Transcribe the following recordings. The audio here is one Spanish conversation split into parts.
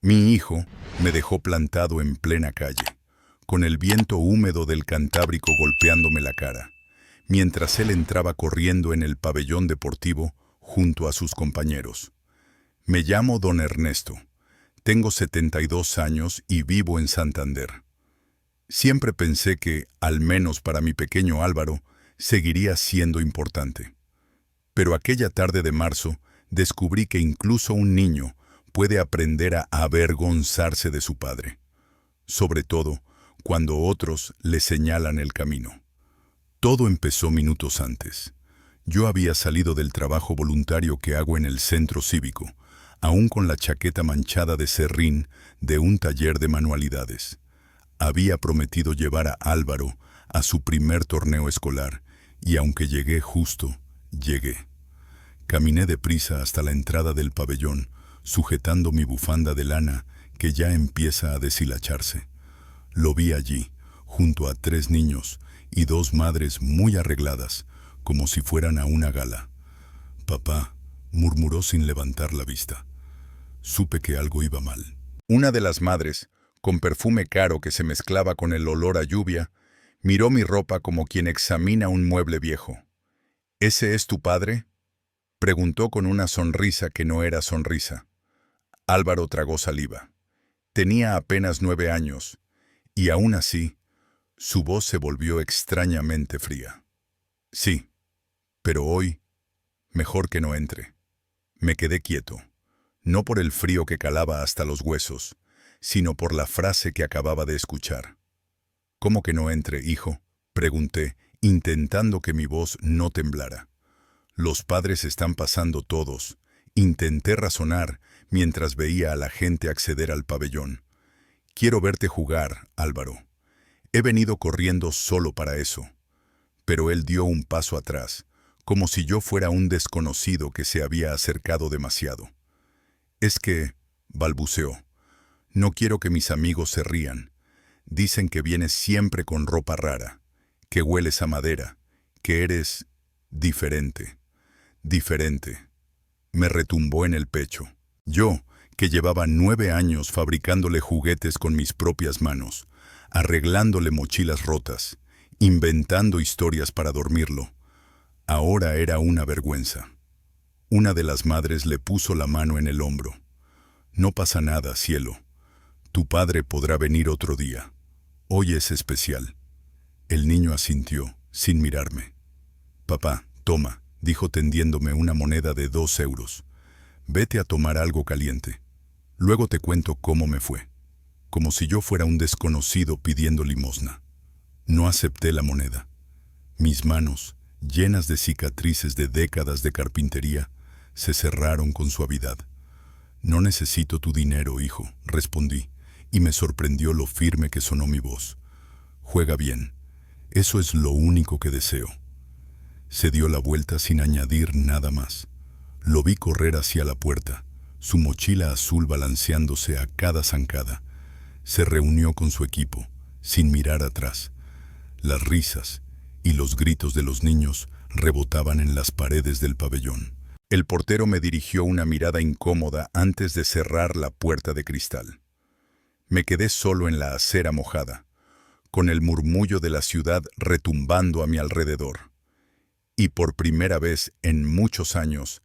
Mi hijo me dejó plantado en plena calle, con el viento húmedo del Cantábrico golpeándome la cara, mientras él entraba corriendo en el pabellón deportivo junto a sus compañeros. Me llamo don Ernesto, tengo 72 años y vivo en Santander. Siempre pensé que, al menos para mi pequeño Álvaro, seguiría siendo importante. Pero aquella tarde de marzo descubrí que incluso un niño puede aprender a avergonzarse de su padre, sobre todo cuando otros le señalan el camino. Todo empezó minutos antes. Yo había salido del trabajo voluntario que hago en el centro cívico, aún con la chaqueta manchada de serrín de un taller de manualidades. Había prometido llevar a Álvaro a su primer torneo escolar, y aunque llegué justo, llegué. Caminé deprisa hasta la entrada del pabellón, sujetando mi bufanda de lana que ya empieza a deshilacharse. Lo vi allí, junto a 3 niños y 2 madres muy arregladas, como si fueran a una gala. «Papá», murmuró sin levantar la vista. Supe que algo iba mal. Una de las madres, con perfume caro que se mezclaba con el olor a lluvia, miró mi ropa como quien examina un mueble viejo. «¿Ese es tu padre?», preguntó con una sonrisa que no era sonrisa. Álvaro tragó saliva. Tenía apenas 9 años, y aún así, su voz se volvió extrañamente fría. «Sí, pero hoy, mejor que no entre». Me quedé quieto, no por el frío que calaba hasta los huesos, sino por la frase que acababa de escuchar. «¿Cómo que no entre, hijo?», pregunté, intentando que mi voz no temblara. «Los padres están pasando todos», intenté razonar mientras veía a la gente acceder al pabellón. «Quiero verte jugar, Álvaro. He venido corriendo solo para eso». Pero él dio un paso atrás, como si yo fuera un desconocido que se había acercado demasiado. «Es que», balbuceó, «no quiero que mis amigos se rían. Dicen que vienes siempre con ropa rara, que hueles a madera, que eres diferente». «Diferente», me retumbó en el pecho. Yo, que llevaba 9 años fabricándole juguetes con mis propias manos, arreglándole mochilas rotas, inventando historias para dormirlo, ahora era una vergüenza. Una de las madres le puso la mano en el hombro. «No pasa nada, cielo. Tu padre podrá venir otro día. Hoy es especial». El niño asintió, sin mirarme. «Papá, toma», dijo tendiéndome una moneda de 2 euros. «Vete a tomar algo caliente. Luego te cuento cómo me fue». Como si yo fuera un desconocido pidiendo limosna. No acepté la moneda. Mis manos, llenas de cicatrices de décadas de carpintería, se cerraron con suavidad. «No necesito tu dinero, hijo», respondí, y me sorprendió lo firme que sonó mi voz. «Juega bien. Eso es lo único que deseo». Se dio la vuelta sin añadir nada más. Lo vi correr hacia la puerta, su mochila azul balanceándose a cada zancada. Se reunió con su equipo, sin mirar atrás. Las risas y los gritos de los niños rebotaban en las paredes del pabellón. El portero me dirigió una mirada incómoda antes de cerrar la puerta de cristal. Me quedé solo en la acera mojada, con el murmullo de la ciudad retumbando a mi alrededor. Y por primera vez en muchos años,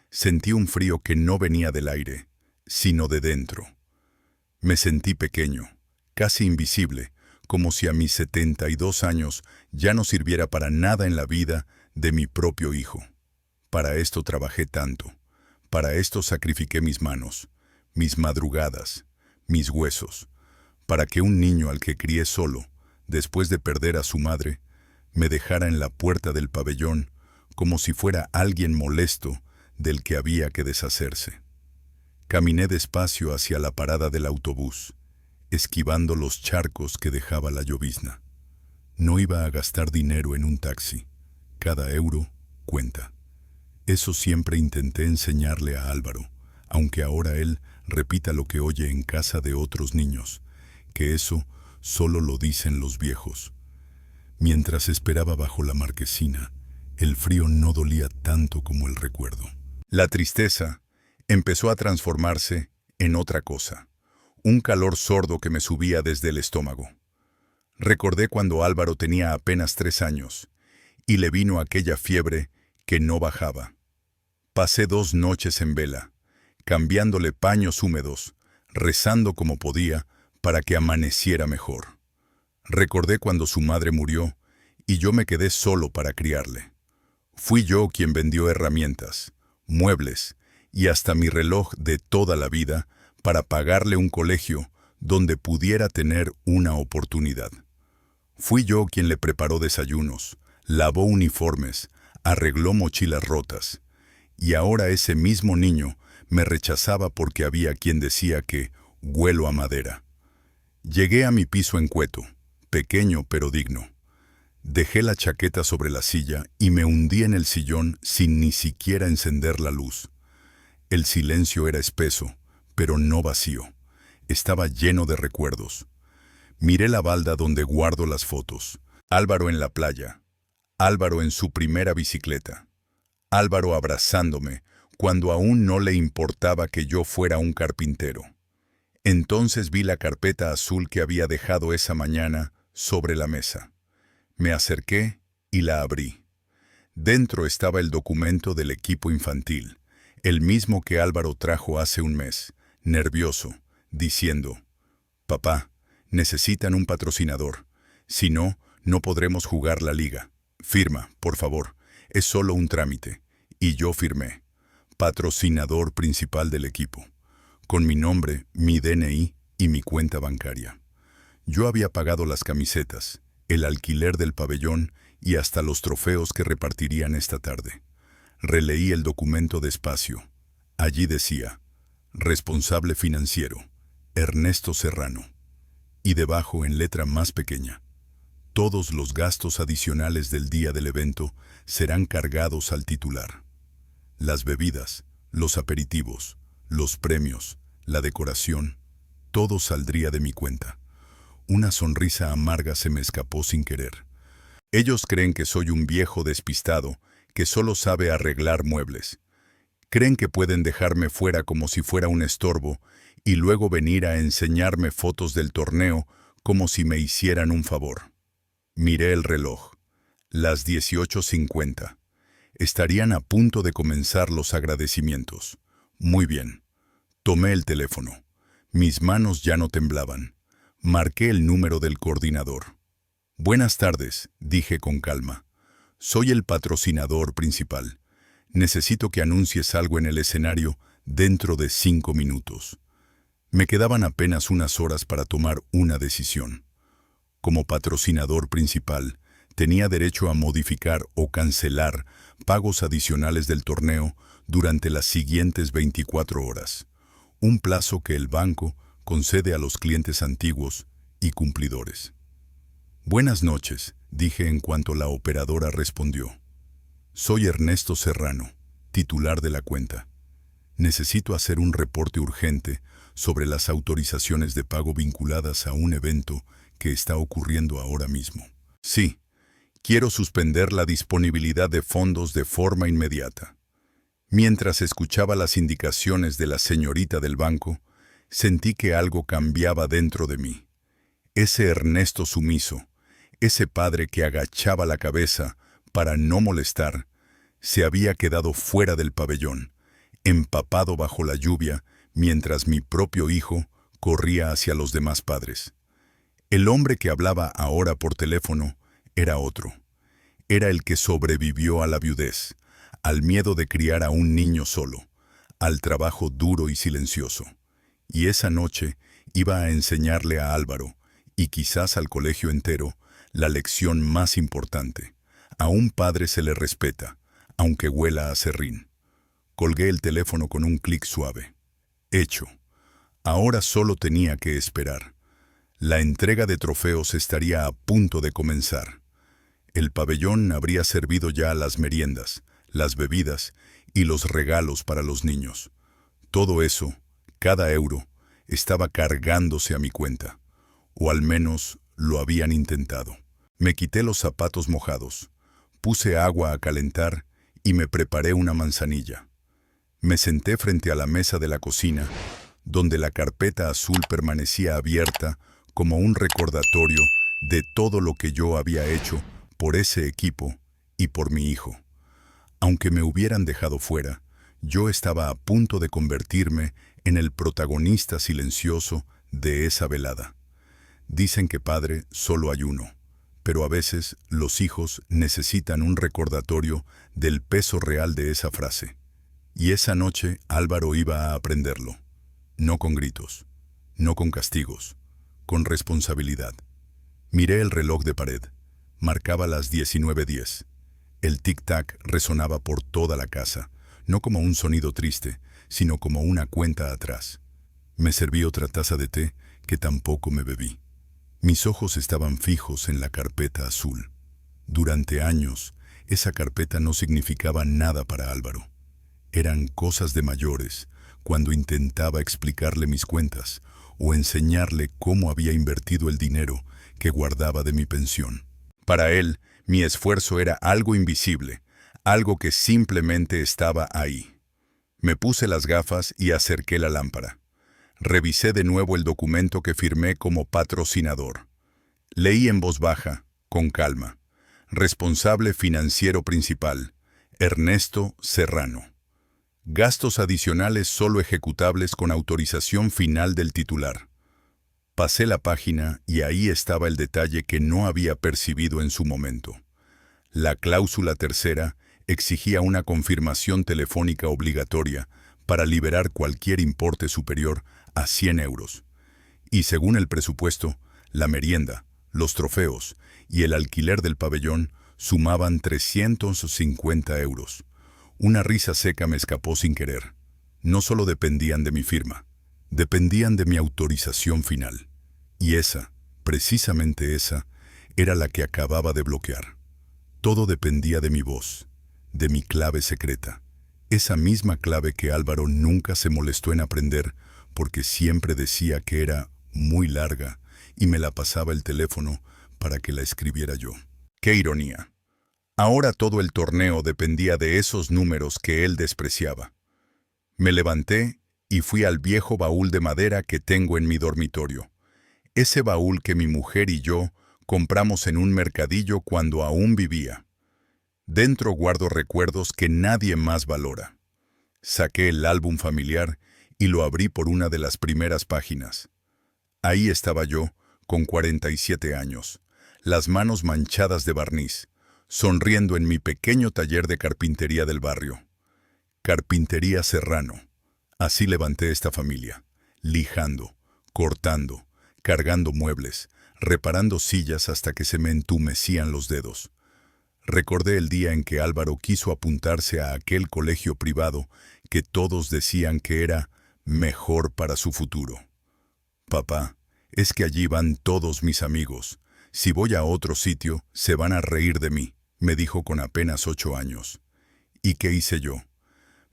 sentí un frío que no venía del aire, sino de dentro. Me sentí pequeño, casi invisible, como si a mis 72 años ya no sirviera para nada en la vida de mi propio hijo. Para esto trabajé tanto, para esto sacrifiqué mis manos, mis madrugadas, mis huesos, para que un niño al que crié solo, después de perder a su madre, me dejara en la puerta del pabellón como si fuera alguien molesto del que había que deshacerse. Caminé despacio hacia la parada del autobús, esquivando los charcos que dejaba la llovizna. No iba a gastar dinero en un taxi. Cada euro cuenta. Eso siempre intenté enseñarle a Álvaro, aunque ahora él repita lo que oye en casa de otros niños, que eso solo lo dicen los viejos. Mientras esperaba bajo la marquesina, el frío no dolía tanto como el recuerdo. La tristeza empezó a transformarse en otra cosa, un calor sordo que me subía desde el estómago. Recordé cuando Álvaro tenía apenas 3 años, y le vino aquella fiebre que no bajaba. Pasé 2 noches en vela, cambiándole paños húmedos, rezando como podía para que amaneciera mejor. Recordé cuando su madre murió y yo me quedé solo para criarle. Fui yo quien vendió herramientas, muebles y hasta mi reloj de toda la vida para pagarle un colegio donde pudiera tener una oportunidad. Fui yo quien le preparó desayunos, lavó uniformes, arregló mochilas rotas. Y ahora ese mismo niño me rechazaba porque había quien decía que huelo a madera. Llegué a mi piso encueto, pequeño pero digno. Dejé la chaqueta sobre la silla y me hundí en el sillón sin ni siquiera encender la luz. El silencio era espeso, pero no vacío. Estaba lleno de recuerdos. Miré la balda donde guardo las fotos. Álvaro en la playa. Álvaro en su primera bicicleta. Álvaro abrazándome cuando aún no le importaba que yo fuera un carpintero. Entonces vi la carpeta azul que había dejado esa mañana sobre la mesa. Me acerqué y la abrí. Dentro estaba el documento del equipo infantil, el mismo que Álvaro trajo hace un mes, nervioso, diciendo: «Papá, necesitan un patrocinador. Si no, no podremos jugar la liga. Firma, por favor. Es solo un trámite». Y yo firmé. Patrocinador principal del equipo. Con mi nombre, mi DNI y mi cuenta bancaria. Yo había pagado las camisetas, el alquiler del pabellón y hasta los trofeos que repartirían esta tarde. Releí el documento despacio. Allí decía: responsable financiero, Ernesto Serrano. Y debajo, en letra más pequeña: todos los gastos adicionales del día del evento serán cargados al titular. Las bebidas, los aperitivos, los premios, la decoración, todo saldría de mi cuenta. Una sonrisa amarga se me escapó sin querer. Ellos creen que soy un viejo despistado que solo sabe arreglar muebles. Creen que pueden dejarme fuera como si fuera un estorbo y luego venir a enseñarme fotos del torneo como si me hicieran un favor. Miré el reloj. Las 18:50. Estarían a punto de comenzar los agradecimientos. Muy bien. Tomé el teléfono. Mis manos ya no temblaban. Marqué el número del coordinador. «Buenas tardes», dije con calma. «Soy el patrocinador principal. Necesito que anuncies algo en el escenario dentro de 5 minutos». Me quedaban apenas unas horas para tomar una decisión. Como patrocinador principal, tenía derecho a modificar o cancelar pagos adicionales del torneo durante las siguientes 24 horas, un plazo que el banco concede a los clientes antiguos y cumplidores. «Buenas noches», dije en cuanto la operadora respondió. «Soy Ernesto Serrano, titular de la cuenta. Necesito hacer un reporte urgente sobre las autorizaciones de pago vinculadas a un evento que está ocurriendo ahora mismo. Sí, quiero suspender la disponibilidad de fondos de forma inmediata». Mientras escuchaba las indicaciones de la señorita del banco, sentí que algo cambiaba dentro de mí. Ese Ernesto sumiso, ese padre que agachaba la cabeza para no molestar, se había quedado fuera del pabellón, empapado bajo la lluvia, mientras mi propio hijo corría hacia los demás padres. El hombre que hablaba ahora por teléfono era otro. Era el que sobrevivió a la viudez, al miedo de criar a un niño solo, al trabajo duro y silencioso. Y esa noche iba a enseñarle a Álvaro, y quizás al colegio entero, la lección más importante. A un padre se le respeta, aunque huela a serrín. Colgué el teléfono con un clic suave. Hecho. Ahora solo tenía que esperar. La entrega de trofeos estaría a punto de comenzar. El pabellón habría servido ya las meriendas, las bebidas y los regalos para los niños. Todo eso, cada euro, estaba cargándose a mi cuenta. O al menos lo habían intentado. Me quité los zapatos mojados, puse agua a calentar y me preparé una manzanilla. Me senté frente a la mesa de la cocina, donde la carpeta azul permanecía abierta como un recordatorio de todo lo que yo había hecho por ese equipo y por mi hijo. Aunque me hubieran dejado fuera, yo estaba a punto de convertirme en el protagonista silencioso de esa velada. Dicen que padre solo hay uno, pero a veces los hijos necesitan un recordatorio del peso real de esa frase. Y esa noche Álvaro iba a aprenderlo. No con gritos, no con castigos, con responsabilidad. Miré el reloj de pared. Marcaba las 19:10. El tic-tac resonaba por toda la casa, no como un sonido triste, sino como una cuenta atrás. Me serví otra taza de té que tampoco me bebí. Mis ojos estaban fijos en la carpeta azul. Durante años, esa carpeta no significaba nada para Álvaro. Eran cosas de mayores, cuando intentaba explicarle mis cuentas o enseñarle cómo había invertido el dinero que guardaba de mi pensión. Para él, mi esfuerzo era algo invisible, algo que simplemente estaba ahí. Me puse las gafas y acerqué la lámpara. Revisé de nuevo el documento que firmé como patrocinador. Leí en voz baja, con calma. Responsable financiero principal, Ernesto Serrano. Gastos adicionales solo ejecutables con autorización final del titular. Pasé la página y ahí estaba el detalle que no había percibido en su momento. La cláusula tercera exigía una confirmación telefónica obligatoria para liberar cualquier importe superior a 100 euros. Y según el presupuesto, la merienda, los trofeos y el alquiler del pabellón sumaban 350 euros. Una risa seca me escapó sin querer. No solo dependían de mi firma, dependían de mi autorización final. Y esa, precisamente esa, era la que acababa de bloquear. Todo dependía de mi voz, de mi clave secreta. Esa misma clave que Álvaro nunca se molestó en aprender porque siempre decía que era muy larga y me la pasaba el teléfono para que la escribiera yo. ¡Qué ironía! Ahora todo el torneo dependía de esos números que él despreciaba. Me levanté y fui al viejo baúl de madera que tengo en mi dormitorio. Ese baúl que mi mujer y yo compramos en un mercadillo cuando aún vivía. Dentro guardo recuerdos que nadie más valora. Saqué el álbum familiar y lo abrí por una de las primeras páginas. Ahí estaba yo, con 47 años, las manos manchadas de barniz, sonriendo en mi pequeño taller de carpintería del barrio. Carpintería Serrano. Así levanté esta familia, lijando, cortando, cargando muebles, reparando sillas hasta que se me entumecían los dedos. Recordé el día en que Álvaro quiso apuntarse a aquel colegio privado que todos decían que era mejor para su futuro. Papá, es que allí van todos mis amigos. Si voy a otro sitio, se van a reír de mí, me dijo con apenas 8 años. ¿Y qué hice yo?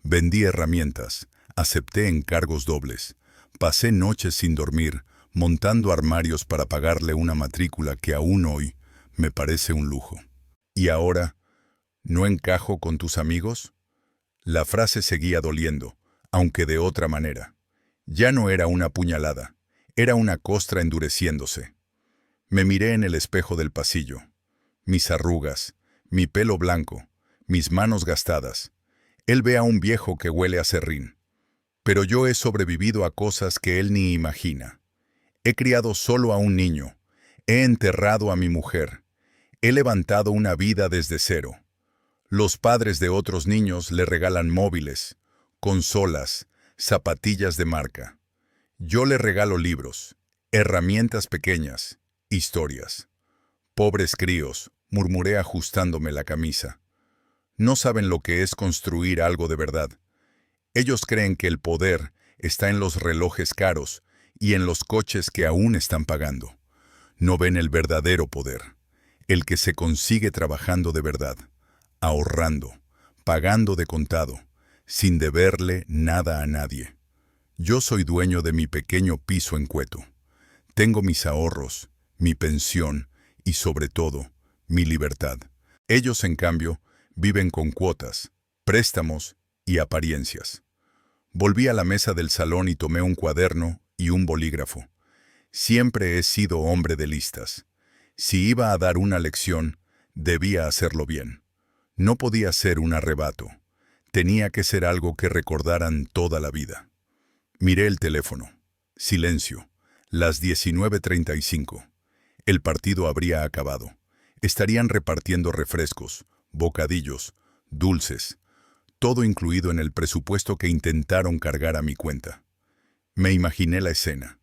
Vendí herramientas, acepté encargos dobles, pasé noches sin dormir, montando armarios para pagarle una matrícula que aún hoy me parece un lujo. ¿Y ahora, no encajo con tus amigos? La frase seguía doliendo, aunque de otra manera. Ya no era una puñalada, era una costra endureciéndose. Me miré en el espejo del pasillo. Mis arrugas, mi pelo blanco, mis manos gastadas. Él ve a un viejo que huele a serrín. Pero yo he sobrevivido a cosas que él ni imagina. He criado solo a un niño. He enterrado a mi mujer. He levantado una vida desde cero. Los padres de otros niños le regalan móviles, consolas, zapatillas de marca. Yo le regalo libros, herramientas pequeñas, historias. Pobres críos, murmuré ajustándome la camisa. No saben lo que es construir algo de verdad. Ellos creen que el poder está en los relojes caros y en los coches que aún están pagando. No ven el verdadero poder, el que se consigue trabajando de verdad, ahorrando, pagando de contado, sin deberle nada a nadie. Yo soy dueño de mi pequeño piso en Cueto. Tengo mis ahorros, mi pensión y, sobre todo, mi libertad. Ellos, en cambio, viven con cuotas, préstamos y apariencias. Volví a la mesa del salón y tomé un cuaderno y un bolígrafo. Siempre he sido hombre de listas. Si iba a dar una lección, debía hacerlo bien. No podía ser un arrebato. Tenía que ser algo que recordaran toda la vida. Miré el teléfono. Silencio. Las 19:35. El partido habría acabado. Estarían repartiendo refrescos, bocadillos, dulces, todo incluido en el presupuesto que intentaron cargar a mi cuenta. Me imaginé la escena.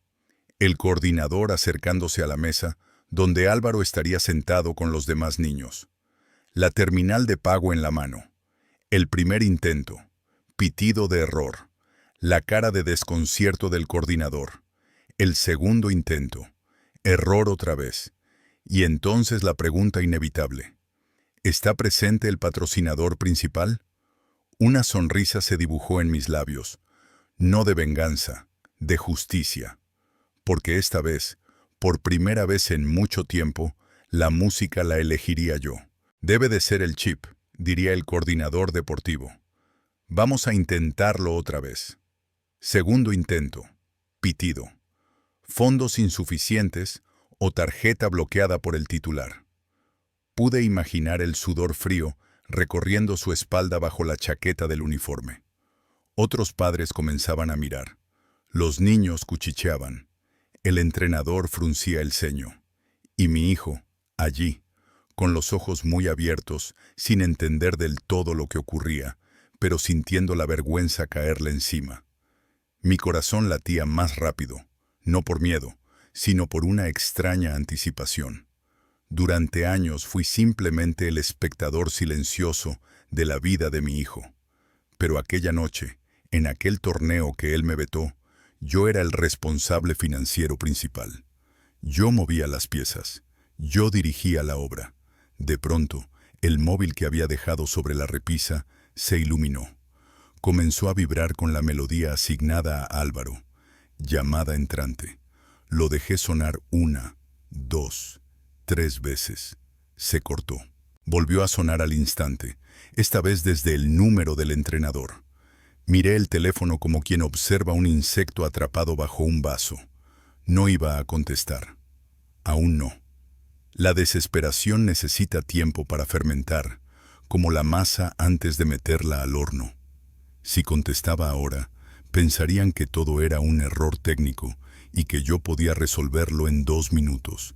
El coordinador acercándose a la mesa, donde Álvaro estaría sentado con los demás niños. La terminal de pago en la mano. El primer intento. Pitido de error. La cara de desconcierto del coordinador. El segundo intento. Error otra vez. Y entonces la pregunta inevitable. ¿Está presente el patrocinador principal? Una sonrisa se dibujó en mis labios. No de venganza, de justicia. Porque esta vez, por primera vez en mucho tiempo, la música la elegiría yo. Debe de ser el chip, diría el coordinador deportivo. Vamos a intentarlo otra vez. Segundo intento. Pitido. Fondos insuficientes o tarjeta bloqueada por el titular. Pude imaginar el sudor frío recorriendo su espalda bajo la chaqueta del uniforme. Otros padres comenzaban a mirar. Los niños cuchicheaban. El entrenador fruncía el ceño. Y mi hijo, allí, con los ojos muy abiertos, sin entender del todo lo que ocurría, pero sintiendo la vergüenza caerle encima. Mi corazón latía más rápido, no por miedo, sino por una extraña anticipación. Durante años fui simplemente el espectador silencioso de la vida de mi hijo. Pero aquella noche, en aquel torneo que él me vetó, yo era el responsable financiero principal. Yo movía las piezas, yo dirigía la obra. De pronto, el móvil que había dejado sobre la repisa se iluminó. Comenzó a vibrar con la melodía asignada a Álvaro. Llamada entrante. Lo dejé sonar 1, 2, 3 veces. Se cortó. Volvió a sonar al instante, esta vez desde el número del entrenador. Miré el teléfono como quien observa un insecto atrapado bajo un vaso. No iba a contestar. Aún no. La desesperación necesita tiempo para fermentar, como la masa antes de meterla al horno. Si contestaba ahora, pensarían que todo era un error técnico y que yo podía resolverlo en 2 minutos.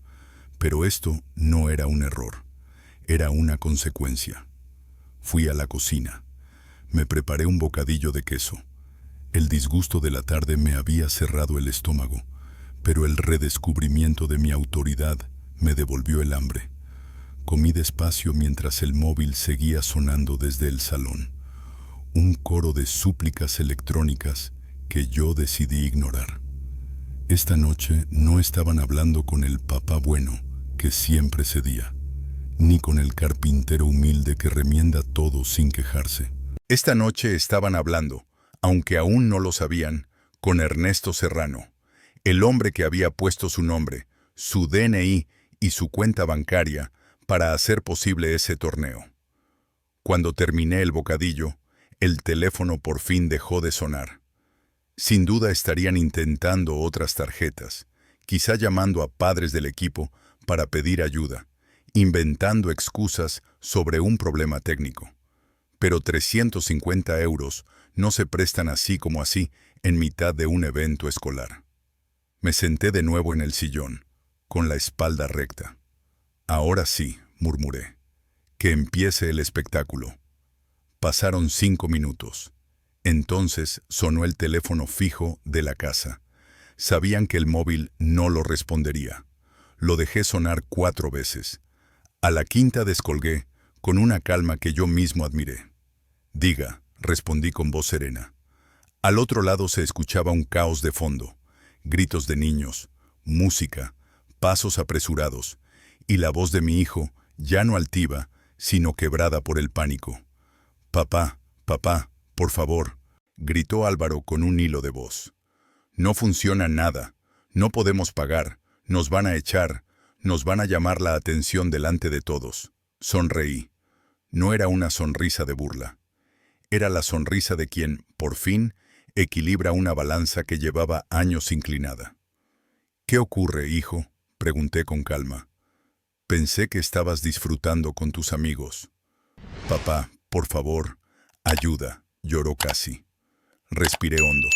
Pero esto no era un error, era una consecuencia. Fui a la cocina. Me preparé un bocadillo de queso. El disgusto de la tarde me había cerrado el estómago, pero el redescubrimiento de mi autoridad me devolvió el hambre. Comí despacio mientras el móvil seguía sonando desde el salón. Un coro de súplicas electrónicas que yo decidí ignorar. Esta noche no estaban hablando con el papá bueno que siempre cedía, ni con el carpintero humilde que remienda todo sin quejarse. Esta noche estaban hablando, aunque aún no lo sabían, con Ernesto Serrano, el hombre que había puesto su nombre, su DNI y su cuenta bancaria para hacer posible ese torneo. Cuando terminé el bocadillo, el teléfono por fin dejó de sonar. Sin duda estarían intentando otras tarjetas, quizá llamando a padres del equipo para pedir ayuda, inventando excusas sobre un problema técnico. Pero 350 euros no se prestan así como así en mitad de un evento escolar. Me senté de nuevo en el sillón, con la espalda recta. Ahora sí, murmuré. Que empiece el espectáculo. Pasaron 5 minutos. Entonces sonó el teléfono fijo de la casa. Sabían que el móvil no lo respondería. Lo dejé sonar 4 veces. A la quinta descolgué, con una calma que yo mismo admiré. Diga, respondí con voz serena. Al otro lado se escuchaba un caos de fondo, gritos de niños, música, pasos apresurados, y la voz de mi hijo, ya no altiva, sino quebrada por el pánico. «Papá, papá, por favor», gritó Álvaro con un hilo de voz. «No funciona nada, no podemos pagar, nos van a echar, nos van a llamar la atención delante de todos». Sonreí. No era una sonrisa de burla. Era la sonrisa de quien, por fin, Equilibra una balanza que llevaba años inclinada. «¿Qué ocurre, hijo?», pregunté con calma. «Pensé que estabas disfrutando con tus amigos». «Papá, por favor, ayuda», lloró casi. Respiré hondo.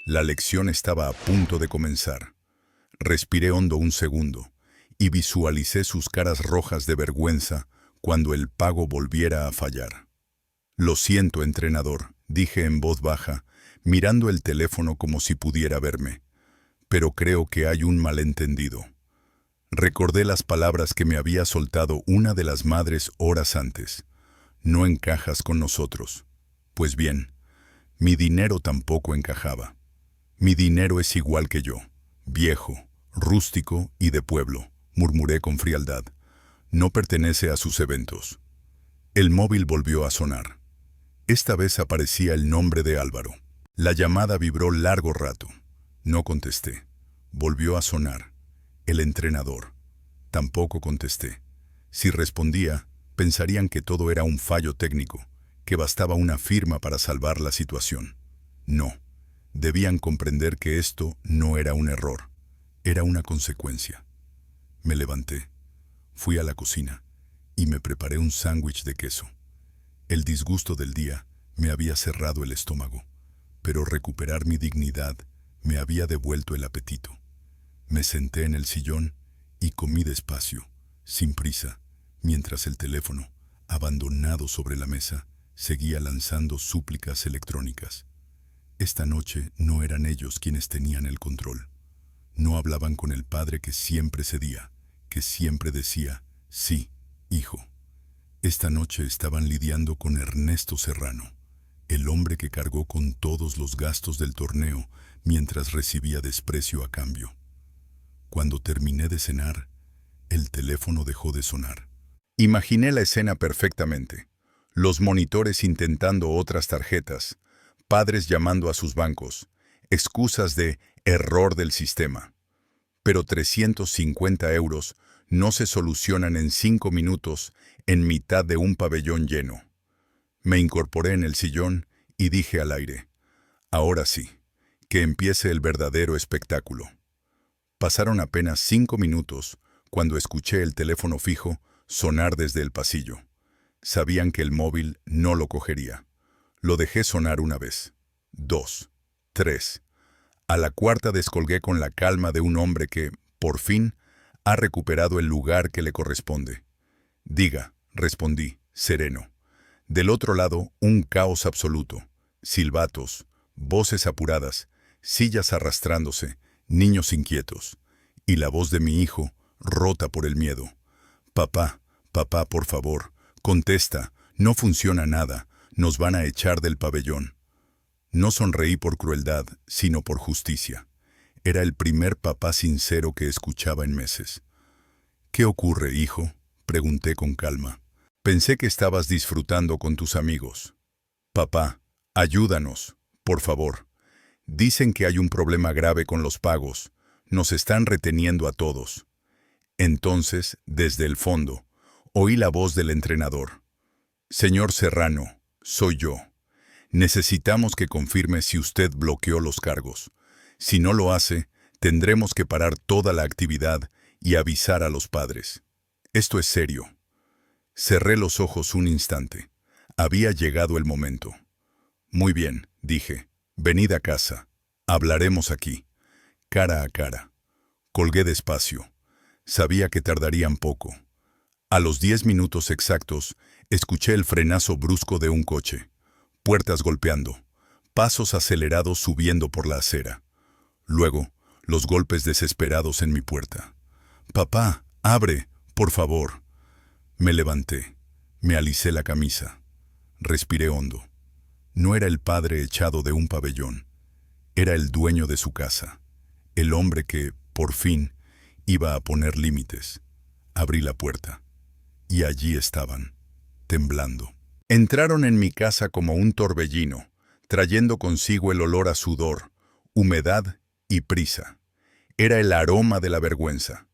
La lección estaba a punto de comenzar. Respiré hondo un segundo y visualicé sus caras rojas de vergüenza cuando el pago volviera a fallar. «Lo siento, entrenador», dije en voz baja, mirando el teléfono como si pudiera verme. «Pero creo que hay un malentendido». Recordé las palabras que me había soltado una de las madres horas antes. «No encajas con nosotros». Pues bien, mi dinero tampoco encajaba. «Mi dinero es igual que yo, viejo, rústico y de pueblo», murmuré con frialdad. «No pertenece a sus eventos». El móvil volvió a sonar. Esta vez aparecía el nombre de Álvaro. La llamada vibró largo rato. No contesté. Volvió a sonar. El entrenador. Tampoco contesté. Si respondía, pensarían que todo era un fallo técnico, que bastaba una firma para salvar la situación. No. Debían comprender que esto no era un error. Era una consecuencia. Me levanté. Fui a la cocina y me preparé un sándwich de queso. El disgusto del día me había cerrado el estómago, pero recuperar mi dignidad me había devuelto el apetito. Me senté en el sillón y comí despacio, sin prisa, mientras el teléfono, abandonado sobre la mesa, seguía lanzando súplicas electrónicas. Esta noche no eran ellos quienes tenían el control. No hablaban con el padre que siempre cedía, que siempre decía, «Sí, hijo». Esta noche estaban lidiando con Ernesto Serrano, el hombre que cargó con todos los gastos del torneo mientras recibía desprecio a cambio. Cuando terminé de cenar, el teléfono dejó de sonar. Imaginé la escena perfectamente. Los monitores intentando otras tarjetas, padres llamando a sus bancos, excusas de error del sistema. Pero 350 euros no se solucionan en 5 minutos en mitad de un pabellón lleno. Me incorporé en el sillón y dije al aire, «Ahora sí, que empiece el verdadero espectáculo». Pasaron apenas 5 minutos cuando escuché el teléfono fijo sonar desde el pasillo. Sabían que el móvil no lo cogería. Lo dejé sonar una vez, 2, 3. A la cuarta descolgué con la calma de un hombre que, por fin, ha recuperado el lugar que le corresponde. «Diga», respondí, sereno. Del otro lado, un caos absoluto. Silbatos, voces apuradas, sillas arrastrándose, niños inquietos. Y la voz de mi hijo, rota por el miedo. «Papá, papá, por favor, contesta, no funciona nada, nos van a echar del pabellón». No sonreí por crueldad, sino por justicia. Era el primer papá sincero que escuchaba en meses. «¿Qué ocurre, hijo?», pregunté con calma. «Pensé que estabas disfrutando con tus amigos». «Papá, ayúdanos, por favor. Dicen que hay un problema grave con los pagos. Nos están reteniendo a todos». Entonces, desde el fondo, oí la voz del entrenador. «Señor Serrano, soy yo. Necesitamos que confirme si usted bloqueó los cargos. Si no lo hace, tendremos que parar toda la actividad y avisar a los padres. Esto es serio». Cerré los ojos un instante. Había llegado el momento. «Muy bien», dije. «Venid a casa. Hablaremos aquí, cara a cara». Colgué despacio. Sabía que tardarían poco. A los 10 minutos exactos, escuché el frenazo brusco de un coche. Puertas golpeando, pasos acelerados subiendo por la acera. Luego, los golpes desesperados en mi puerta. «Papá, abre, por favor». Me levanté, me alicé la camisa. Respiré hondo. No era el padre echado de un pabellón. Era el dueño de su casa. El hombre que, por fin, iba a poner límites. Abrí la puerta. Y allí estaban, temblando. Entraron en mi casa como un torbellino, trayendo consigo el olor a sudor, humedad y prisa. Era el aroma de la vergüenza.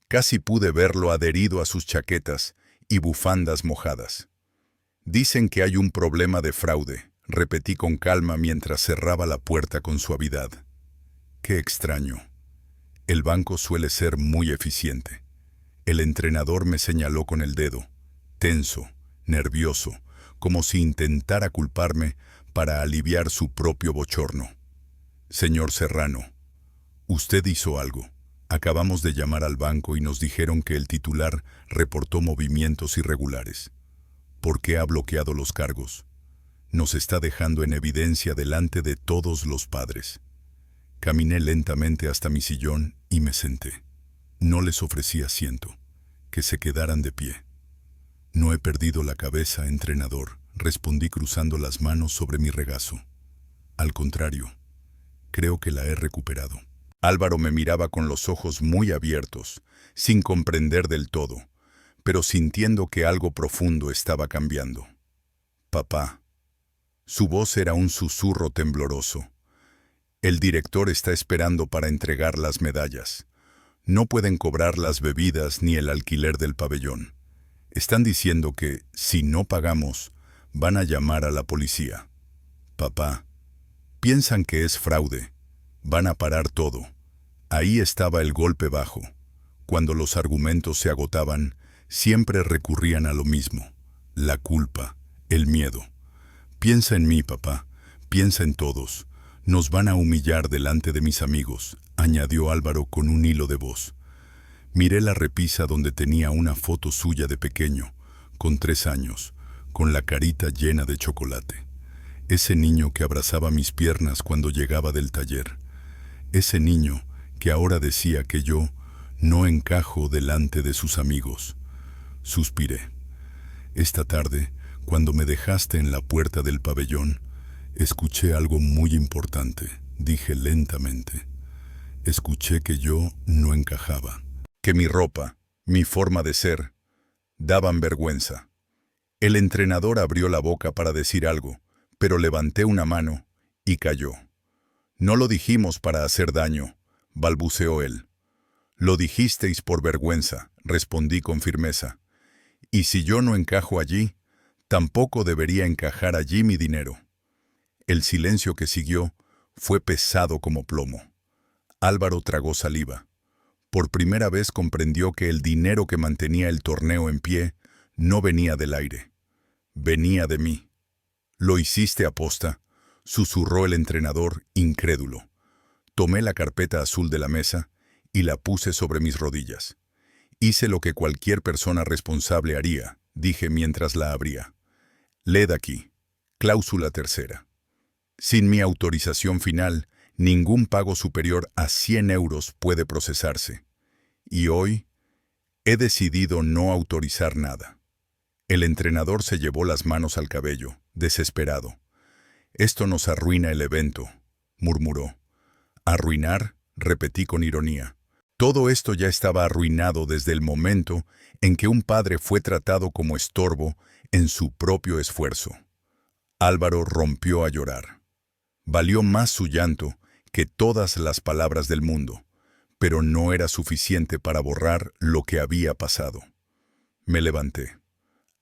Casi pude verlo adherido a sus chaquetas y bufandas mojadas. «Dicen que hay un problema de fraude», repetí con calma mientras cerraba la puerta con suavidad. Qué extraño. El banco suele ser muy eficiente. El entrenador me señaló con el dedo, tenso, nervioso, como si intentara culparme para aliviar su propio bochorno. Señor Serrano, usted hizo algo. Acabamos de llamar al banco y nos dijeron que el titular reportó movimientos irregulares. ¿Por qué ha bloqueado los cargos? Nos está dejando en evidencia delante de todos los padres. Caminé lentamente hasta mi sillón y me senté. No les ofrecí asiento, que se quedaran de pie. No he perdido la cabeza, entrenador, respondí cruzando las manos sobre mi regazo. Al contrario, creo que la he recuperado. Álvaro me miraba con los ojos muy abiertos, sin comprender del todo, pero sintiendo que algo profundo estaba cambiando. Papá. Su voz era un susurro tembloroso. El director está esperando para entregar las medallas. No pueden cobrar las bebidas ni el alquiler del pabellón. Están diciendo que, si no pagamos, van a llamar a la policía. Papá, piensan que es fraude. Van a parar todo. Ahí estaba el golpe bajo. Cuando los argumentos se agotaban, siempre recurrían a lo mismo. La culpa, el miedo. Piensa en mí, papá. Piensa en todos. Nos van a humillar delante de mis amigos, añadió Álvaro con un hilo de voz. Miré la repisa donde tenía una foto suya de pequeño, con 3 años, con la carita llena de chocolate. Ese niño que abrazaba mis piernas cuando llegaba del taller. Ese niño que ahora decía que yo no encajo delante de sus amigos. Suspiré. Esta tarde, cuando me dejaste en la puerta del pabellón, escuché algo muy importante, dije lentamente. Escuché que yo no encajaba, que mi ropa, mi forma de ser, daban vergüenza. El entrenador abrió la boca para decir algo, pero levanté una mano y calló. No lo dijimos para hacer daño, balbuceó él. Lo dijisteis por vergüenza, respondí con firmeza. Y si yo no encajo allí, tampoco debería encajar allí mi dinero. El silencio que siguió fue pesado como plomo. Álvaro tragó saliva. Por primera vez comprendió que el dinero que mantenía el torneo en pie no venía del aire. Venía de mí. ¿Lo hiciste aposta?, susurró el entrenador, incrédulo. Tomé la carpeta azul de la mesa y la puse sobre mis rodillas. Hice lo que cualquier persona responsable haría, dije mientras la abría. Leed aquí. Cláusula 3. Sin mi autorización final, ningún pago superior a 100 euros puede procesarse. Y hoy he decidido no autorizar nada. El entrenador se llevó las manos al cabello, desesperado. Esto nos arruina el evento, murmuró. ¿Arruinar?, repetí con ironía. Todo esto ya estaba arruinado desde el momento en que un padre fue tratado como estorbo en su propio esfuerzo. Álvaro rompió a llorar. Valió más su llanto que todas las palabras del mundo, pero no era suficiente para borrar lo que había pasado. Me levanté.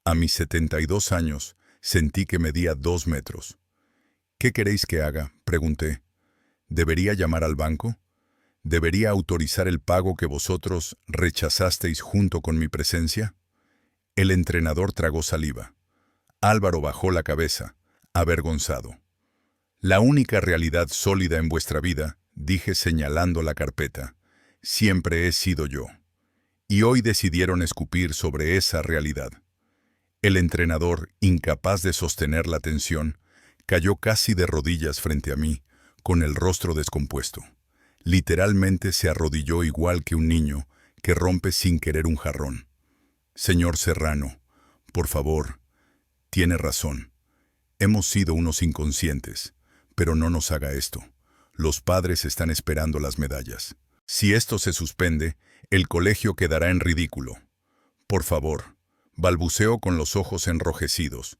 A mis 72 años sentí que medía 2 metros. ¿Qué queréis que haga?, pregunté. ¿Debería llamar al banco? ¿Debería autorizar el pago que vosotros rechazasteis junto con mi presencia? El entrenador tragó saliva. Álvaro bajó la cabeza, avergonzado. La única realidad sólida en vuestra vida, dije señalando la carpeta, siempre he sido yo. Y hoy decidieron escupir sobre esa realidad. El entrenador, incapaz de sostener la tensión, cayó casi de rodillas frente a mí, con el rostro descompuesto. Literalmente se arrodilló igual que un niño que rompe sin querer un jarrón. Señor Serrano, por favor, tiene razón. Hemos sido unos inconscientes, pero no nos haga esto. Los padres están esperando las medallas. Si esto se suspende, el colegio quedará en ridículo. Por favor, balbuceó con los ojos enrojecidos.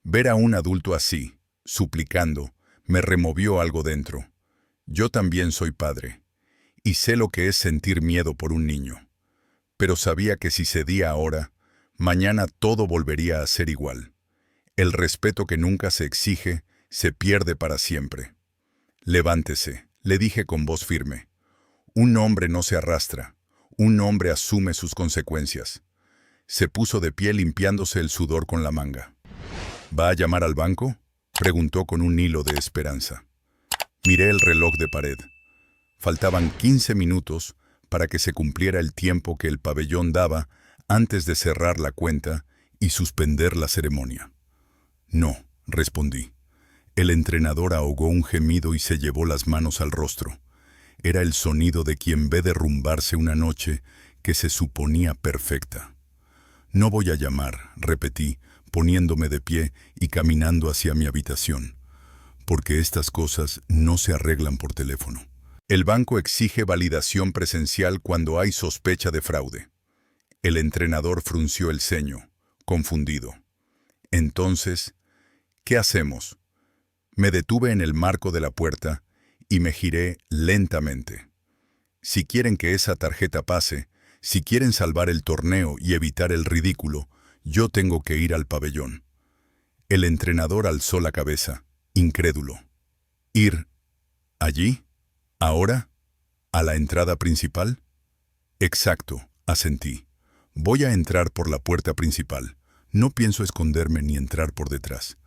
Ver a un adulto así, suplicando, me removió algo dentro. Yo también soy padre, y sé lo que es sentir miedo por un niño. Pero sabía que si cedía ahora, mañana todo volvería a ser igual. El respeto que nunca se exige se pierde para siempre. Levántese, le dije con voz firme. Un hombre no se arrastra, un hombre asume sus consecuencias. Se puso de pie limpiándose el sudor con la manga. ¿Va a llamar al banco?, preguntó con un hilo de esperanza. Miré el reloj de pared. Faltaban 15 minutos para que se cumpliera el tiempo que el pabellón daba antes de cerrar la cuenta y suspender la ceremonia. No, respondí. El entrenador ahogó un gemido y se llevó las manos al rostro. Era el sonido de quien ve derrumbarse una noche que se suponía perfecta. No voy a llamar, repetí, poniéndome de pie y caminando hacia mi habitación, porque estas cosas no se arreglan por teléfono. El banco exige validación presencial cuando hay sospecha de fraude. El entrenador frunció el ceño, confundido. Entonces, ¿qué hacemos? Me detuve en el marco de la puerta y me giré lentamente. Si quieren que esa tarjeta pase, si quieren salvar el torneo y evitar el ridículo, yo tengo que ir al pabellón. El entrenador alzó la cabeza, incrédulo. ¿Ir allí? ¿Ahora? ¿A la entrada principal? Exacto, asentí. Voy a entrar por la puerta principal. No pienso esconderme ni entrar por detrás.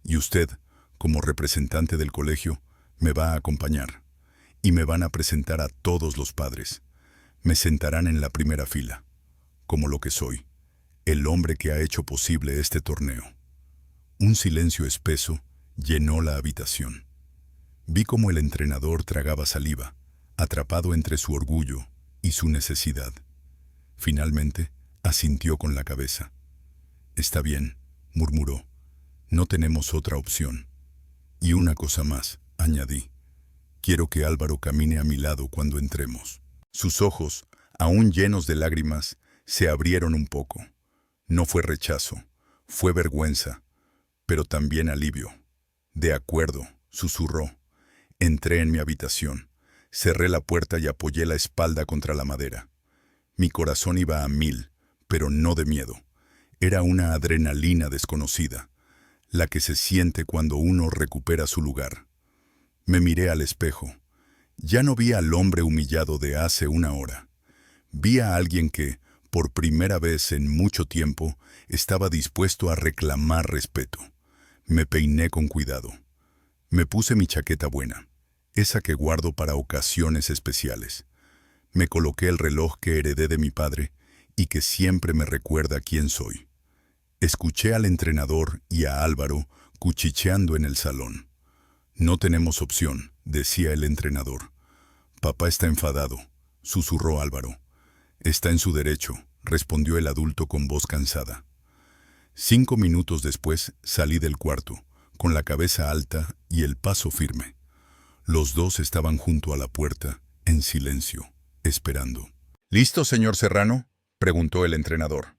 Y usted, como representante del colegio, me va a acompañar. Y me van a presentar a todos los padres. Me sentarán en la primera fila, como lo que soy, el hombre que ha hecho posible este torneo. Un silencio espeso llenó la habitación. Vi cómo el entrenador tragaba saliva, atrapado entre su orgullo y su necesidad. Finalmente, asintió con la cabeza. «Está bien», murmuró. «No tenemos otra opción». «Y una cosa más», añadí. «Quiero que Álvaro camine a mi lado cuando entremos». Sus ojos, aún llenos de lágrimas, se abrieron un poco. No fue rechazo, fue vergüenza, pero también alivio. «De acuerdo», susurró. Entré en mi habitación, cerré la puerta y apoyé la espalda contra la madera. Mi corazón iba a 1000, pero no de miedo. Era una adrenalina desconocida, la que se siente cuando uno recupera su lugar. Me miré al espejo. Ya no vi al hombre humillado de hace una hora. Vi a alguien que, por primera vez en mucho tiempo, estaba dispuesto a reclamar respeto. Me peiné con cuidado. Me puse mi chaqueta buena, esa que guardo para ocasiones especiales. Me coloqué el reloj que heredé de mi padre y que siempre me recuerda quién soy. Escuché al entrenador y a Álvaro cuchicheando en el salón. «No tenemos opción», decía el entrenador. «Papá está enfadado», susurró Álvaro. «Está en su derecho», respondió el adulto con voz cansada. 5 minutos después salí del cuarto, con la cabeza alta y el paso firme. Los dos estaban junto a la puerta, en silencio, esperando. «¿Listo, señor Serrano?», preguntó el entrenador.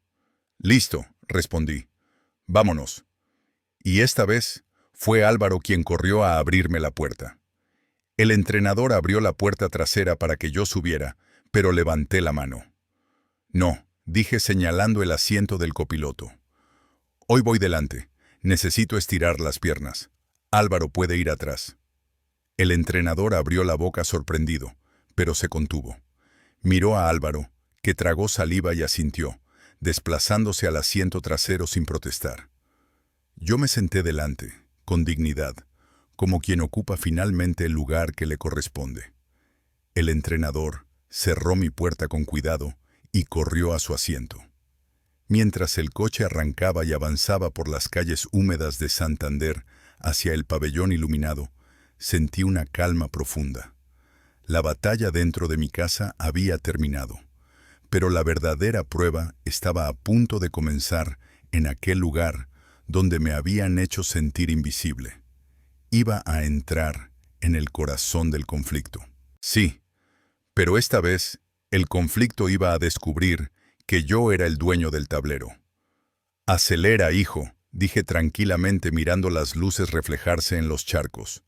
«Listo», respondí. «Vámonos». Y esta vez fue Álvaro quien corrió a abrirme la puerta. El entrenador abrió la puerta trasera para que yo subiera, pero levanté la mano. «No», dije señalando el asiento del copiloto. «Hoy voy delante. Necesito estirar las piernas. Álvaro puede ir atrás». El entrenador abrió la boca sorprendido, pero se contuvo. Miró a Álvaro, que tragó saliva y asintió, desplazándose al asiento trasero sin protestar. Yo me senté delante, con dignidad, como quien ocupa finalmente el lugar que le corresponde. El entrenador cerró mi puerta con cuidado y corrió a su asiento. Mientras el coche arrancaba y avanzaba por las calles húmedas de Santander hacia el pabellón iluminado, sentí una calma profunda. La batalla dentro de mi casa había terminado, pero la verdadera prueba estaba a punto de comenzar en aquel lugar donde me habían hecho sentir invisible. Iba a entrar en el corazón del conflicto. Sí, pero esta vez el conflicto iba a descubrir que yo era el dueño del tablero. «Acelera, hijo», dije tranquilamente mirando las luces reflejarse en los charcos.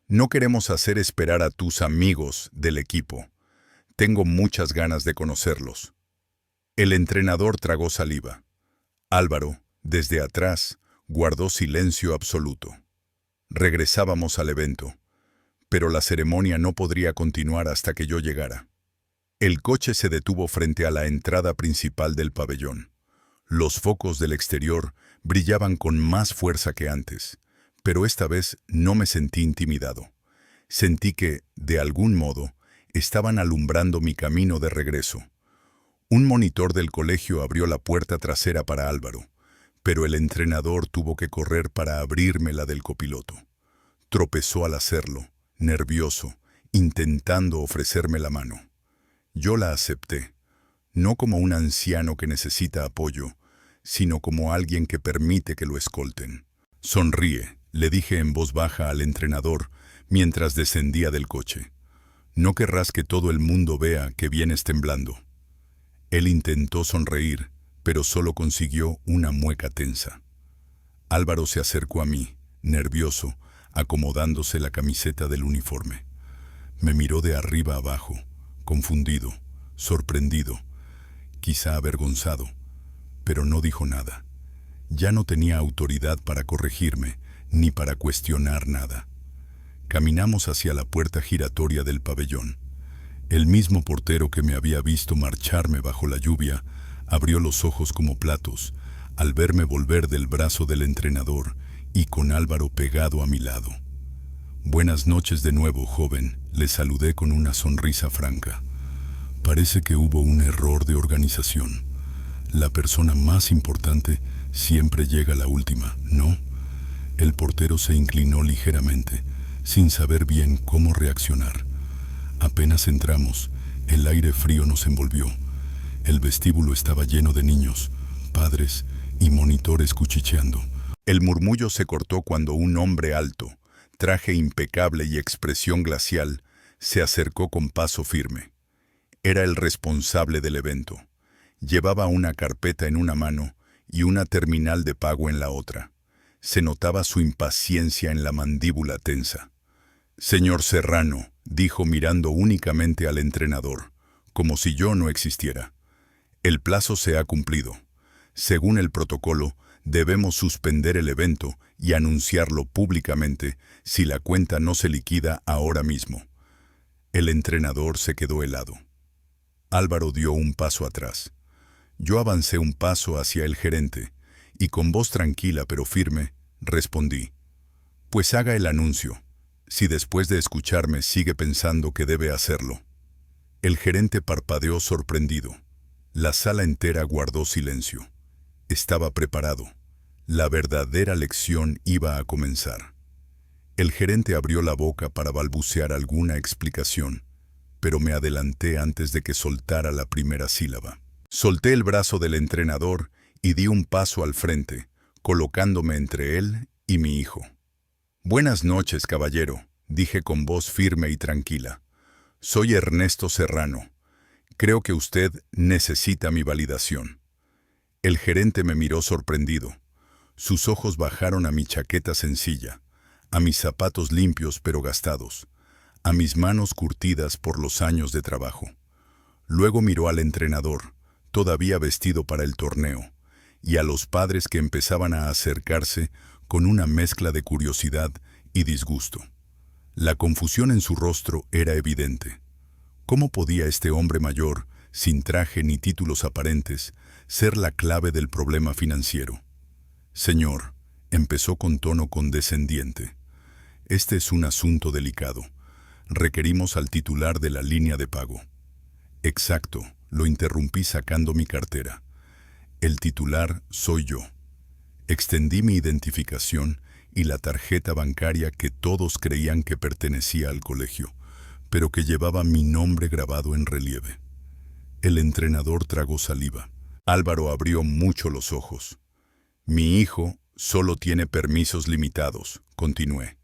«No queremos hacer esperar a tus amigos del equipo. Tengo muchas ganas de conocerlos». El entrenador tragó saliva. Álvaro, desde atrás, Guardó silencio absoluto. Regresábamos al evento, pero la ceremonia no podría continuar hasta que yo llegara. El coche se detuvo frente a la entrada principal del pabellón. Los focos del exterior brillaban con más fuerza que antes, pero esta vez no me sentí intimidado. Sentí que, de algún modo, estaban alumbrando mi camino de regreso. Un monitor del colegio abrió la puerta trasera para Álvaro, pero el entrenador tuvo que correr para abrirme la del copiloto. Tropezó al hacerlo, nervioso, intentando ofrecerme la mano. Yo la acepté, no como un anciano que necesita apoyo, sino como alguien que permite que lo escolten. Sonríe, le dije en voz baja al entrenador mientras descendía del coche. No querrás que todo el mundo vea que vienes temblando. Él intentó sonreír, pero solo consiguió una mueca tensa. Álvaro se acercó a mí, nervioso, acomodándose la camiseta del uniforme. Me miró de arriba abajo, confundido, sorprendido, quizá avergonzado, pero no dijo nada. Ya no tenía autoridad para corregirme, ni para cuestionar nada. Caminamos hacia la puerta giratoria del pabellón. El mismo portero que me había visto marcharme bajo la lluvia abrió los ojos como platos al verme volver del brazo del entrenador y con Álvaro pegado a mi lado. «Buenas noches de nuevo, joven», le saludé con una sonrisa franca. Parece que hubo un error de organización. La persona más importante siempre llega la última, ¿no? El portero se inclinó ligeramente, sin saber bien cómo reaccionar. Apenas entramos, el aire frío nos envolvió. El vestíbulo estaba lleno de niños, padres y monitores cuchicheando. El murmullo se cortó cuando un hombre alto, traje impecable y expresión glacial, se acercó con paso firme. Era el responsable del evento. Llevaba una carpeta en una mano y una terminal de pago en la otra. Se notaba su impaciencia en la mandíbula tensa. «Señor Serrano», dijo mirando únicamente al entrenador, como si yo no existiera. «El plazo se ha cumplido. Según el protocolo, debemos suspender el evento y anunciarlo públicamente si la cuenta no se liquida ahora mismo». El entrenador se quedó helado. Álvaro dio un paso atrás. Yo avancé un paso hacia el gerente y con voz tranquila pero firme respondí: «Pues haga el anuncio, si después de escucharme sigue pensando que debe hacerlo». El gerente parpadeó sorprendido. La sala entera guardó silencio. Estaba preparado. La verdadera lección iba a comenzar. El gerente abrió la boca para balbucear alguna explicación, pero me adelanté antes de que soltara la primera sílaba. Solté el brazo del entrenador y di un paso al frente, colocándome entre él y mi hijo. «Buenas noches, caballero», dije con voz firme y tranquila. «Soy Ernesto Serrano. Creo que usted necesita mi validación». El gerente me miró sorprendido. Sus ojos bajaron a mi chaqueta sencilla, a mis zapatos limpios pero gastados, a mis manos curtidas por los años de trabajo. Luego miró al entrenador, todavía vestido para el torneo, y a los padres que empezaban a acercarse con una mezcla de curiosidad y disgusto. La confusión en su rostro era evidente. ¿Cómo podía este hombre mayor, sin traje ni títulos aparentes, ser la clave del problema financiero? «Señor», empezó con tono condescendiente, «este es un asunto delicado. Requerimos al titular de la línea de pago». «Exacto», lo interrumpí sacando mi cartera. «El titular soy yo». Extendí mi identificación y la tarjeta bancaria que todos creían que pertenecía al colegio, pero que llevaba mi nombre grabado en relieve. El entrenador tragó saliva. Álvaro abrió mucho los ojos. «Mi hijo solo tiene permisos limitados», continué.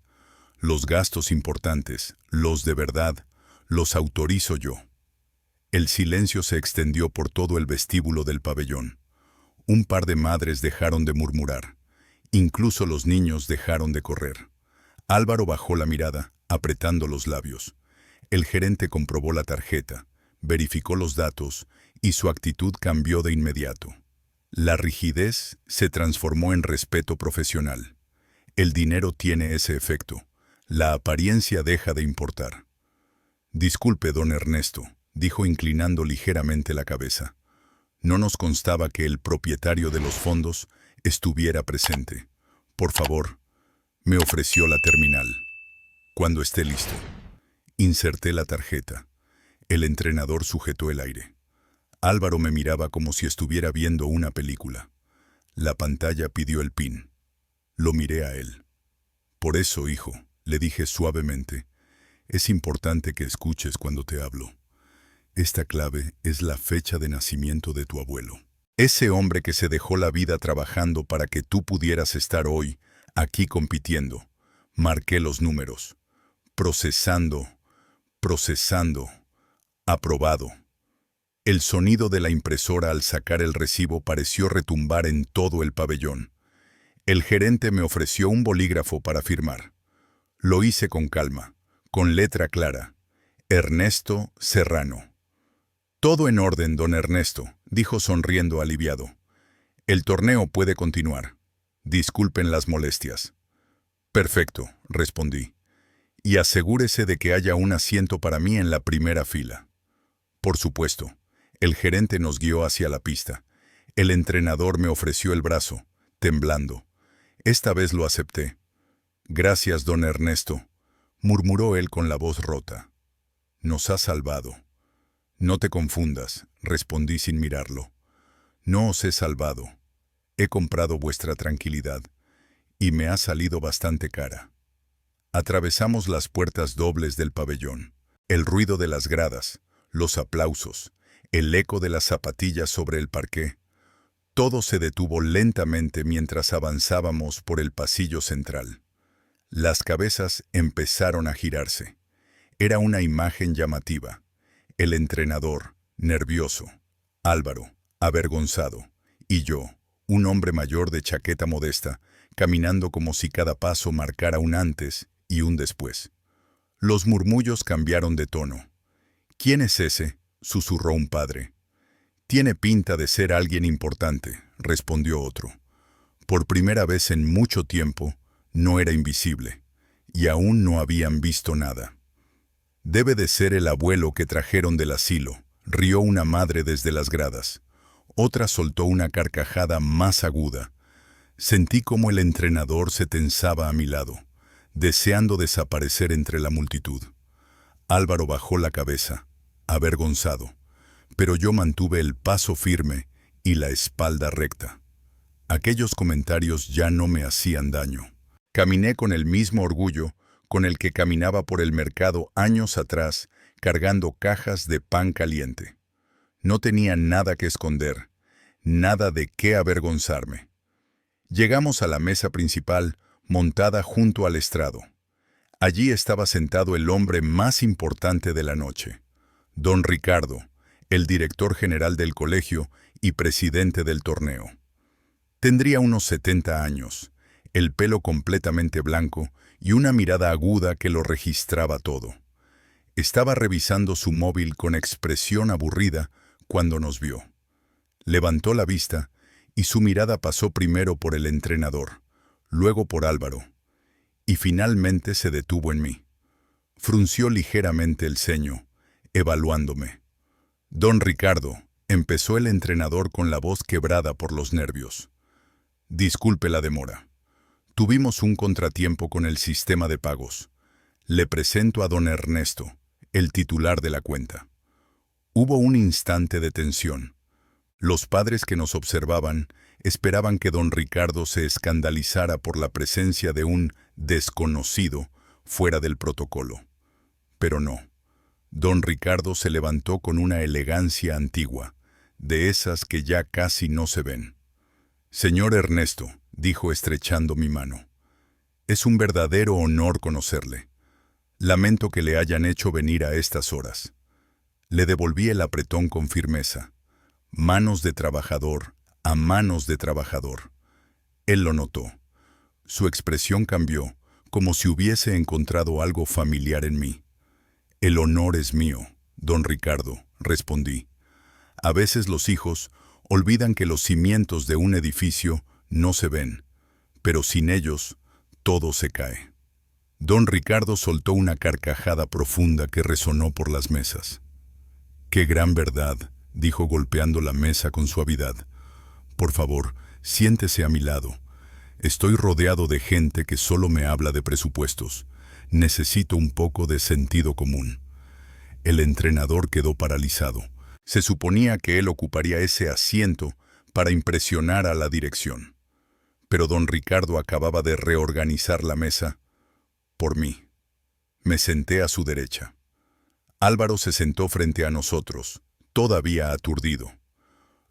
«Los gastos importantes, los de verdad, los autorizo yo». El silencio se extendió por todo el vestíbulo del pabellón. Un par de madres dejaron de murmurar. Incluso los niños dejaron de correr. Álvaro bajó la mirada, apretando los labios. El gerente comprobó la tarjeta, verificó los datos y su actitud cambió de inmediato. La rigidez se transformó en respeto profesional. El dinero tiene ese efecto. La apariencia deja de importar. Disculpe, don Ernesto, dijo inclinando ligeramente la cabeza. No nos constaba que el propietario de los fondos estuviera presente. Por favor, me ofreció la terminal. Cuando esté listo. Inserté la tarjeta. El entrenador sujetó el aire. Álvaro me miraba como si estuviera viendo una película. La pantalla pidió el PIN. Lo miré a él. Por eso, hijo, le dije suavemente, es importante que escuches cuando te hablo. Esta clave es la fecha de nacimiento de tu abuelo. Ese hombre que se dejó la vida trabajando para que tú pudieras estar hoy aquí compitiendo. Marqué los números. Procesando. Aprobado. El sonido de la impresora al sacar el recibo pareció retumbar en todo el pabellón. El gerente me ofreció un bolígrafo para firmar. Lo hice con calma, con letra clara. Ernesto Serrano. Todo en orden, don Ernesto, dijo sonriendo aliviado. El torneo puede continuar. Disculpen las molestias. Perfecto, respondí. Y asegúrese de que haya un asiento para mí en la primera fila. Por supuesto. El gerente nos guió hacia la pista. El entrenador me ofreció el brazo, temblando. Esta vez lo acepté. Gracias, don Ernesto, murmuró él con la voz rota. Nos ha salvado. No te confundas, respondí sin mirarlo. No os he salvado. He comprado vuestra tranquilidad, y me ha salido bastante cara. Atravesamos las puertas dobles del pabellón. El ruido de las gradas, los aplausos, el eco de las zapatillas sobre el parqué. Todo se detuvo lentamente mientras avanzábamos por el pasillo central. Las cabezas empezaron a girarse. Era una imagen llamativa. El entrenador, nervioso. Álvaro, avergonzado. Y yo, un hombre mayor de chaqueta modesta, caminando como si cada paso marcara un antes y un después. Los murmullos cambiaron de tono. ¿Quién es ese?, susurró un padre. Tiene pinta de ser alguien importante, respondió otro. Por primera vez en mucho tiempo, no era invisible, y aún no habían visto nada. Debe de ser el abuelo que trajeron del asilo, rió una madre desde las gradas. Otra soltó una carcajada más aguda. Sentí como el entrenador se tensaba a mi lado, deseando desaparecer entre la multitud. Álvaro bajó la cabeza, avergonzado, pero yo mantuve el paso firme y la espalda recta. Aquellos comentarios ya no me hacían daño. Caminé con el mismo orgullo con el que caminaba por el mercado años atrás, cargando cajas de pan caliente. No tenía nada que esconder, nada de qué avergonzarme. Llegamos a la mesa principal, montada junto al estrado. Allí estaba sentado el hombre más importante de la noche, don Ricardo, el director general del colegio y presidente del torneo. Tendría unos 70 años, el pelo completamente blanco y una mirada aguda que lo registraba todo. Estaba revisando su móvil con expresión aburrida cuando nos vio. Levantó la vista y su mirada pasó primero por el entrenador, luego por Álvaro, y finalmente se detuvo en mí. Frunció ligeramente el ceño, evaluándome. Don Ricardo, empezó el entrenador con la voz quebrada por los nervios. Disculpe la demora. Tuvimos un contratiempo con el sistema de pagos. Le presento a don Ernesto, el titular de la cuenta. Hubo un instante de tensión. Los padres que nos observaban esperaban que don Ricardo se escandalizara por la presencia de un desconocido fuera del protocolo. Pero no. Don Ricardo se levantó con una elegancia antigua, de esas que ya casi no se ven. Señor Ernesto, dijo estrechando mi mano, es un verdadero honor conocerle. Lamento que le hayan hecho venir a estas horas. Le devolví el apretón con firmeza. Manos de trabajador a manos de trabajador. Él lo notó. Su expresión cambió, como si hubiese encontrado algo familiar en mí. El honor es mío, don Ricardo, respondí. A veces los hijos Olvidan que los cimientos de un edificio no se ven, pero sin ellos todo se cae. Don Ricardo soltó una carcajada profunda que resonó por las mesas. «Qué gran verdad», dijo golpeando la mesa con suavidad. «Por favor, siéntese a mi lado. Estoy rodeado de gente que solo me habla de presupuestos. Necesito un poco de sentido común». El entrenador quedó paralizado. Se suponía que él ocuparía ese asiento para impresionar a la dirección. Pero don Ricardo acababa de reorganizar la mesa por mí. Me senté a su derecha. Álvaro se sentó frente a nosotros, todavía aturdido.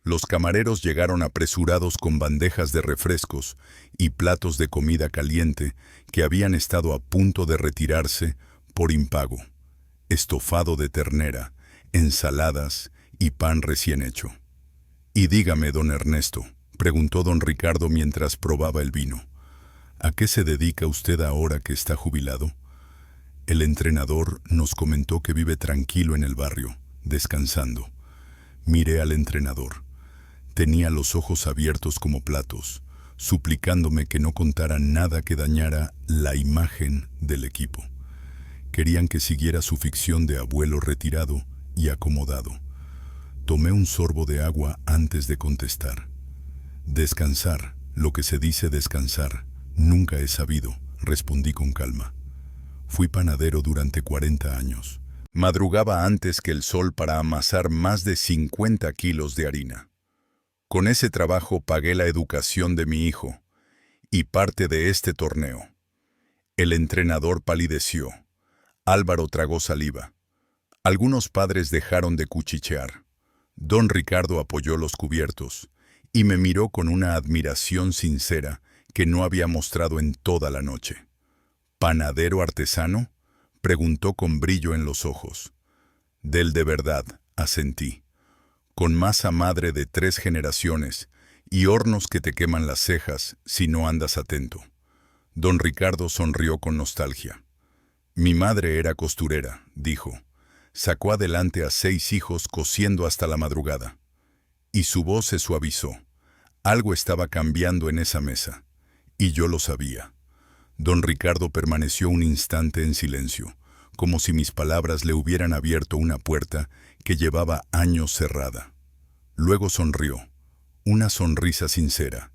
Los camareros llegaron apresurados con bandejas de refrescos y platos de comida caliente que habían estado a punto de retirarse por impago. Estofado de ternera, ensaladas y pan recién hecho. «Y dígame, don Ernesto», preguntó don Ricardo mientras probaba el vino, «¿a qué se dedica usted ahora que está jubilado?» El entrenador nos comentó que vive tranquilo en el barrio, descansando. Miré al entrenador. Tenía los ojos abiertos como platos, suplicándome que no contara nada que dañara la imagen del equipo. Querían que siguiera su ficción de abuelo retirado y acomodado. Tomé un sorbo de agua antes de contestar. «Descansar, lo que se dice descansar, nunca he sabido», respondí con calma. Fui panadero durante 40 años. Madrugaba antes que el sol para amasar más de 50 kilos de harina. Con ese trabajo pagué la educación de mi hijo y parte de este torneo. El entrenador palideció. Álvaro tragó saliva. Algunos padres dejaron de cuchichear. Don Ricardo apoyó los cubiertos y me miró con una admiración sincera que no había mostrado en toda la noche. «¿Panadero artesano?», preguntó con brillo en los ojos. «Del de verdad», asentí. «Con masa madre de 3 generaciones y hornos que te queman las cejas si no andas atento». Don Ricardo sonrió con nostalgia. «Mi madre era costurera», dijo. Sacó adelante a 6 hijos cosiendo hasta la madrugada. Y su voz se suavizó. Algo estaba cambiando en esa mesa. Y yo lo sabía. Don Ricardo permaneció un instante en silencio, como si mis palabras le hubieran abierto una puerta que llevaba años cerrada. Luego sonrió. Una sonrisa sincera,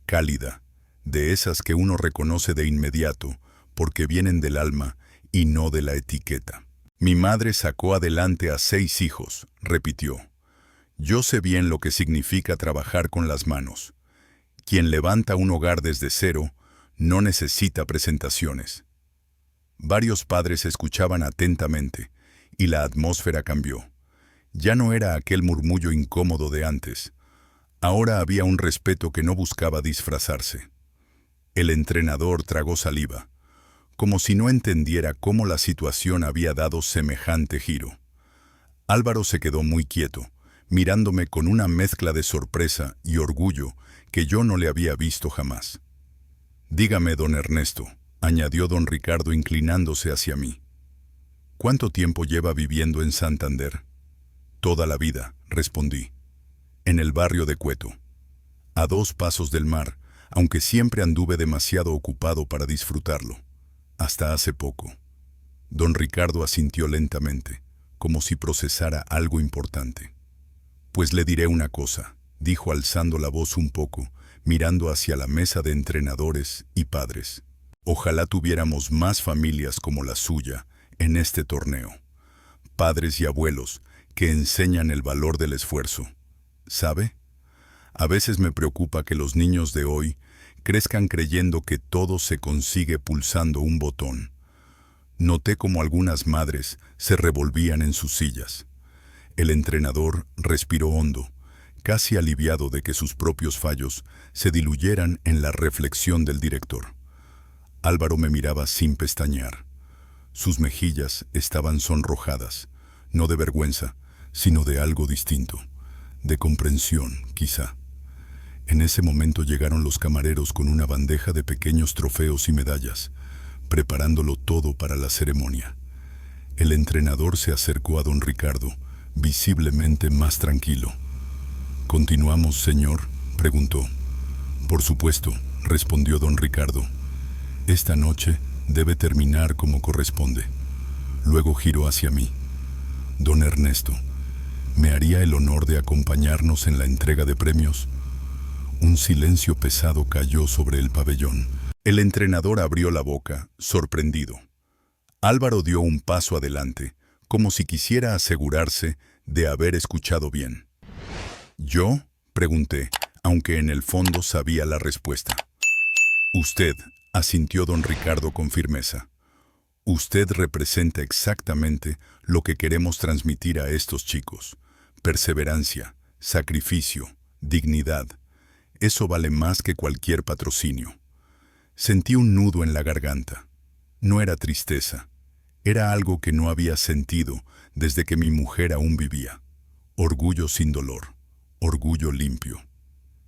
cálida, de esas que uno reconoce de inmediato porque vienen del alma y no de la etiqueta. «Mi madre sacó adelante a 6 hijos», repitió. «Yo sé bien lo que significa trabajar con las manos. Quien levanta un hogar desde cero no necesita presentaciones». Varios padres escuchaban atentamente y la atmósfera cambió. Ya no era aquel murmullo incómodo de antes. Ahora había un respeto que no buscaba disfrazarse. El entrenador tragó saliva, como si no entendiera cómo la situación había dado semejante giro. Álvaro se quedó muy quieto, mirándome con una mezcla de sorpresa y orgullo que yo no le había visto jamás. «Dígame, don Ernesto», añadió don Ricardo inclinándose hacia mí. «¿Cuánto tiempo lleva viviendo en Santander?» «Toda la vida», respondí. «En el barrio de Cueto, a 2 pasos del mar, aunque siempre anduve demasiado ocupado para disfrutarlo. Hasta hace poco». Don Ricardo asintió lentamente, como si procesara algo importante. «Pues le diré una cosa», dijo alzando la voz un poco, mirando hacia la mesa de entrenadores y padres. «Ojalá tuviéramos más familias como la suya en este torneo. Padres y abuelos que enseñan el valor del esfuerzo. ¿Sabe? A veces me preocupa que los niños de hoy crezcan creyendo que todo se consigue pulsando un botón». Noté como algunas madres se revolvían en sus sillas. El entrenador respiró hondo, casi aliviado de que sus propios fallos se diluyeran en la reflexión del director. Álvaro me miraba sin pestañear. Sus mejillas estaban sonrojadas, no de vergüenza, sino de algo distinto, de comprensión, quizá. En ese momento llegaron los camareros con una bandeja de pequeños trofeos y medallas, preparándolo todo para la ceremonia. El entrenador se acercó a don Ricardo, visiblemente más tranquilo. ¿Continuamos, señor?, preguntó. Por supuesto, respondió don Ricardo. Esta noche debe terminar como corresponde. Luego giró hacia mí. Don Ernesto, ¿me haría el honor de acompañarnos en la entrega de premios? Un silencio pesado cayó sobre el pabellón. El entrenador abrió la boca, sorprendido. Álvaro dio un paso adelante, como si quisiera asegurarse de haber escuchado bien. ¿Yo?, pregunté, aunque en el fondo sabía la respuesta. Usted, asintió don Ricardo con firmeza. Usted representa exactamente lo que queremos transmitir a estos chicos. Perseverancia, sacrificio, dignidad. Eso vale más que cualquier patrocinio. Sentí un nudo en la garganta. No era tristeza. Era algo que no había sentido desde que mi mujer aún vivía. Orgullo sin dolor. Orgullo limpio.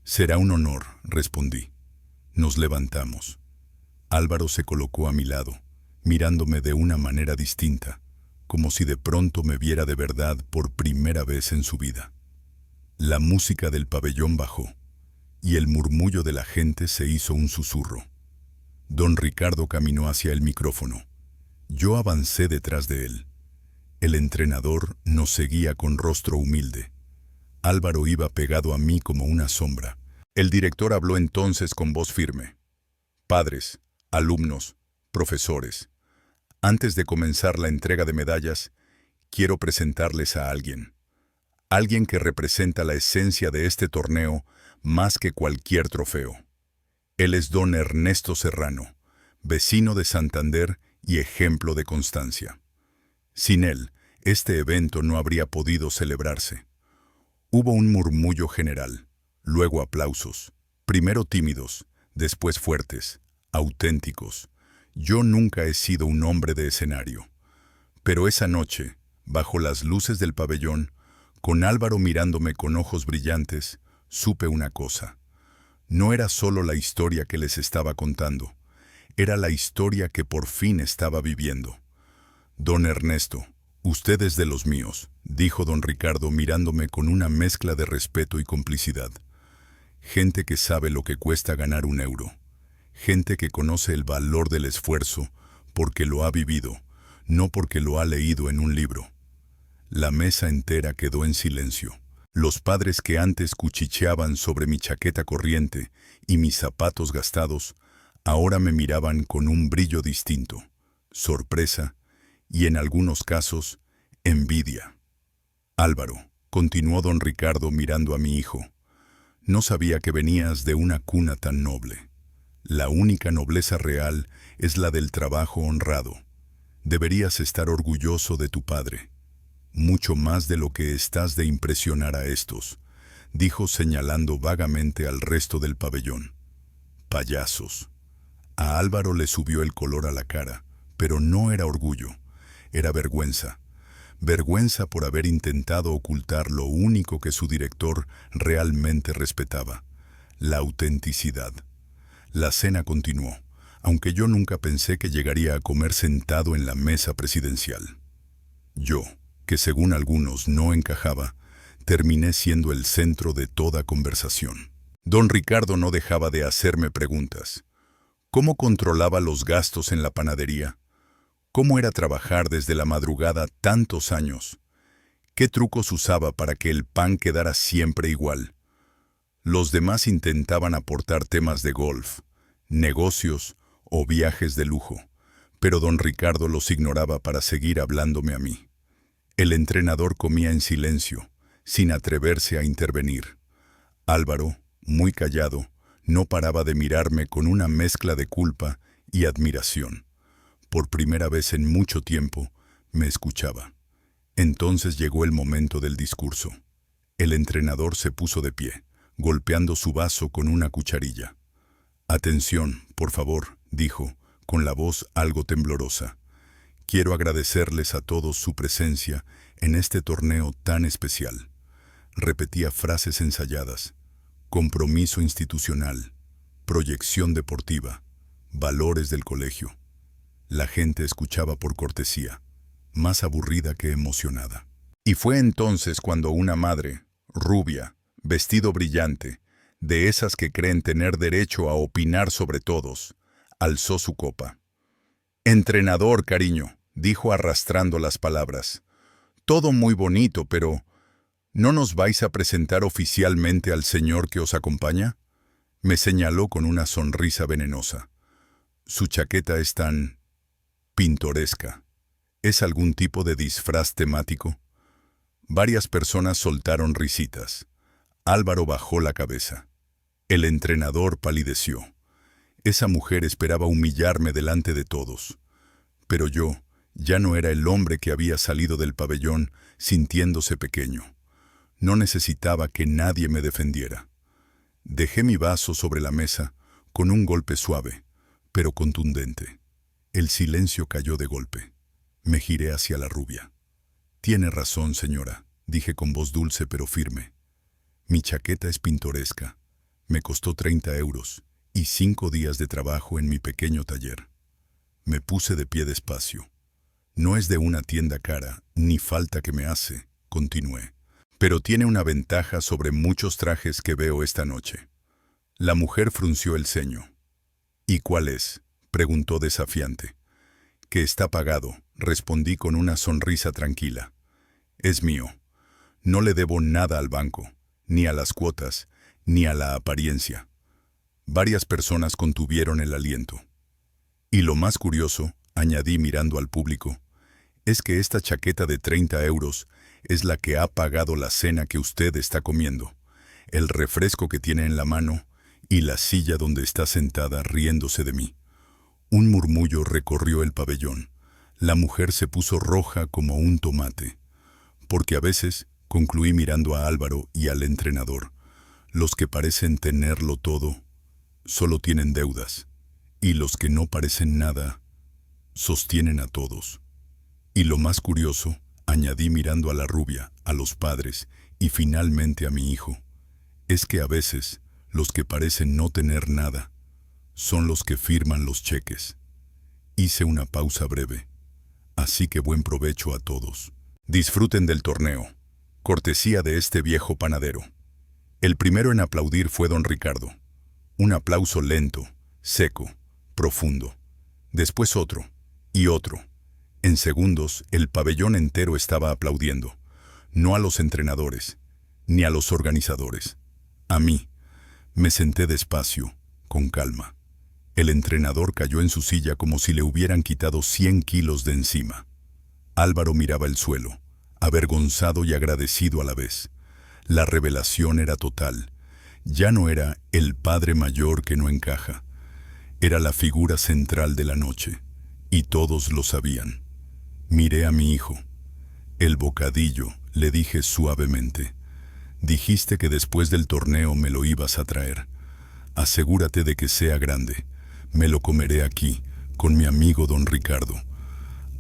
Será un honor, respondí. Nos levantamos. Álvaro se colocó a mi lado, mirándome de una manera distinta, como si de pronto me viera de verdad por primera vez en su vida. La música del pabellón bajó, y el murmullo de la gente se hizo un susurro. Don Ricardo caminó hacia el micrófono. Yo avancé detrás de él. El entrenador nos seguía con rostro humilde. Álvaro iba pegado a mí como una sombra. El director habló entonces con voz firme. Padres, alumnos, profesores, antes de comenzar la entrega de medallas, quiero presentarles a alguien. Alguien que representa la esencia de este torneo más que cualquier trofeo. Él es don Ernesto Serrano, vecino de Santander y ejemplo de constancia. Sin él, este evento no habría podido celebrarse. Hubo un murmullo general, luego aplausos, primero tímidos, después fuertes, auténticos. Yo nunca he sido un hombre de escenario. Pero esa noche, bajo las luces del pabellón, con Álvaro mirándome con ojos brillantes, supe una cosa. No era solo la historia que les estaba contando, era la historia que por fin estaba viviendo. Don Ernesto, usted es de los míos, dijo don Ricardo mirándome con una mezcla de respeto y complicidad. Gente que sabe lo que cuesta ganar un euro. Gente que conoce el valor del esfuerzo porque lo ha vivido, no porque lo ha leído en un libro. La mesa entera quedó en silencio. Los padres que antes cuchicheaban sobre mi chaqueta corriente y mis zapatos gastados, ahora me miraban con un brillo distinto, sorpresa y en algunos casos, envidia. Álvaro, continuó don Ricardo mirando a mi hijo, no sabía que venías de una cuna tan noble. La única nobleza real es la del trabajo honrado. Deberías estar orgulloso de tu padre. Mucho más de lo que estás de impresionar a estos, dijo señalando vagamente al resto del pabellón. Payasos. A Álvaro le subió el color a la cara, pero no era orgullo, era vergüenza. Vergüenza por haber intentado ocultar lo único que su director realmente respetaba, la autenticidad. La cena continuó, aunque yo nunca pensé que llegaría a comer sentado en la mesa presidencial. Yo, que según algunos no encajaba, terminé siendo el centro de toda conversación. Don Ricardo no dejaba de hacerme preguntas. ¿Cómo controlaba los gastos en la panadería? ¿Cómo era trabajar desde la madrugada tantos años? ¿Qué trucos usaba para que el pan quedara siempre igual? Los demás intentaban aportar temas de golf, negocios o viajes de lujo, pero don Ricardo los ignoraba para seguir hablándome a mí. El entrenador comía en silencio, sin atreverse a intervenir. Álvaro, muy callado, no paraba de mirarme con una mezcla de culpa y admiración. Por primera vez en mucho tiempo, me escuchaba. Entonces llegó el momento del discurso. El entrenador se puso de pie, golpeando su vaso con una cucharilla. «Atención, por favor», dijo, con la voz algo temblorosa. «Quiero agradecerles a todos su presencia en este torneo tan especial». Repetía frases ensayadas. Compromiso institucional, proyección deportiva, valores del colegio. La gente escuchaba por cortesía, más aburrida que emocionada. Y fue entonces cuando una madre, rubia, vestido brillante, de esas que creen tener derecho a opinar sobre todos, alzó su copa. «Entrenador, cariño», dijo arrastrando las palabras. «Todo muy bonito, pero ¿no nos vais a presentar oficialmente al señor que os acompaña?». Me señaló con una sonrisa venenosa. «Su chaqueta es tan pintoresca. ¿Es algún tipo de disfraz temático?». Varias personas soltaron risitas. Álvaro bajó la cabeza. El entrenador palideció. Esa mujer esperaba humillarme delante de todos. Pero yo ya no era el hombre que había salido del pabellón sintiéndose pequeño. No necesitaba que nadie me defendiera. Dejé mi vaso sobre la mesa con un golpe suave, pero contundente. El silencio cayó de golpe. Me giré hacia la rubia. «Tiene razón, señora», dije con voz dulce pero firme. «Mi chaqueta es pintoresca. Me costó 30 euros y 5 días de trabajo en mi pequeño taller». Me puse de pie despacio. «No es de una tienda cara, ni falta que me hace», continué. «Pero tiene una ventaja sobre muchos trajes que veo esta noche». La mujer frunció el ceño. «¿Y cuál es?», preguntó desafiante. «Que está pagado», respondí con una sonrisa tranquila. «Es mío. No le debo nada al banco, ni a las cuotas, ni a la apariencia». Varias personas contuvieron el aliento. «Y lo más curioso», añadí mirando al público, «es que esta chaqueta de 30 euros es la que ha pagado la cena que usted está comiendo, el refresco que tiene en la mano y la silla donde está sentada riéndose de mí». Un murmullo recorrió el pabellón. La mujer se puso roja como un tomate. «Porque a veces», concluí mirando a Álvaro y al entrenador, «los que parecen tenerlo todo, solo tienen deudas, y los que no parecen nada, sostienen a todos». Y lo más curioso, añadí mirando a la rubia, a los padres y finalmente a mi hijo, es que a veces los que parecen no tener nada son los que firman los cheques. Hice una pausa breve. «Así que buen provecho a todos. Disfruten del torneo. Cortesía de este viejo panadero». El primero en aplaudir fue don Ricardo. Un aplauso lento, seco, profundo. Después otro, y otro. En segundos, el pabellón entero estaba aplaudiendo. No a los entrenadores, ni a los organizadores. A mí. Me senté despacio, con calma. El entrenador cayó en su silla como si le hubieran quitado 100 kilos de encima. Álvaro miraba el suelo, avergonzado y agradecido a la vez. La revelación era total. Ya no era el padre mayor que no encaja. Era la figura central de la noche, y todos lo sabían. Miré a mi hijo. «El bocadillo», le dije suavemente. «Dijiste que después del torneo me lo ibas a traer. Asegúrate de que sea grande. Me lo comeré aquí, con mi amigo don Ricardo».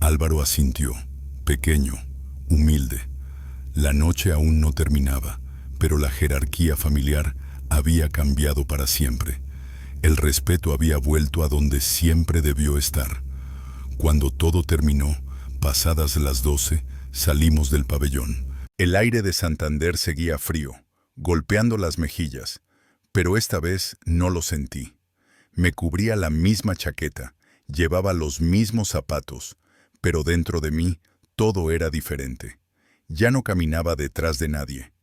Álvaro asintió, pequeño, humilde. La noche aún no terminaba, pero la jerarquía familiar había cambiado para siempre. El respeto había vuelto a donde siempre debió estar. Cuando todo terminó, pasadas las 12, salimos del pabellón. El aire de Santander seguía frío, golpeando las mejillas, pero esta vez no lo sentí. Me cubría la misma chaqueta, llevaba los mismos zapatos, pero dentro de mí todo era diferente. Ya no caminaba detrás de nadie.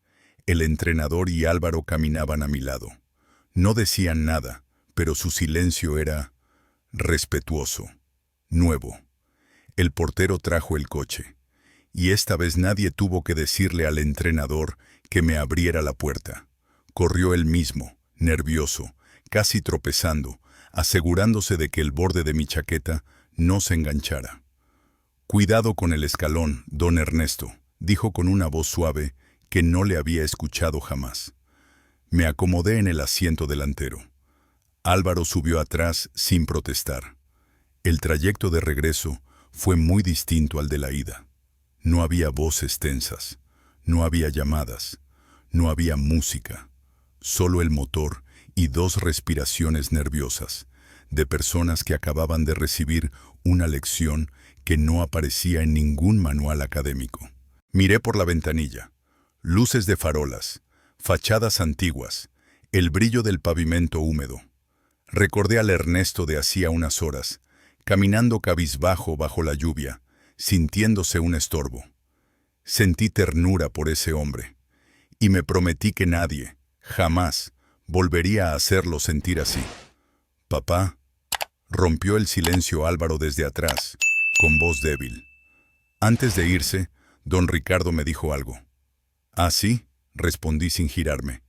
El entrenador y Álvaro caminaban a mi lado. No decían nada, pero su silencio era respetuoso, nuevo. El portero trajo el coche, y esta vez nadie tuvo que decirle al entrenador que me abriera la puerta. Corrió él mismo, nervioso, casi tropezando, asegurándose de que el borde de mi chaqueta no se enganchara. «Cuidado con el escalón, don Ernesto», dijo con una voz suave que no le había escuchado jamás. Me acomodé en el asiento delantero. Álvaro subió atrás sin protestar. El trayecto de regreso fue muy distinto al de la ida. No había voces tensas, no había llamadas, no había música, solo el motor y 2 respiraciones nerviosas, de personas que acababan de recibir una lección que no aparecía en ningún manual académico. Miré por la ventanilla. Luces de farolas, Fachadas antiguas, el brillo del pavimento húmedo. Recordé al Ernesto de hacía unas horas, caminando cabizbajo bajo la lluvia, sintiéndose un estorbo. Sentí ternura por ese hombre, y me prometí que nadie, jamás, volvería a hacerlo sentir así. «Papá», rompió el silencio Álvaro desde atrás, con voz débil. Antes de irse, don Ricardo me dijo algo. «¿Ah, sí?», respondí sin girarme.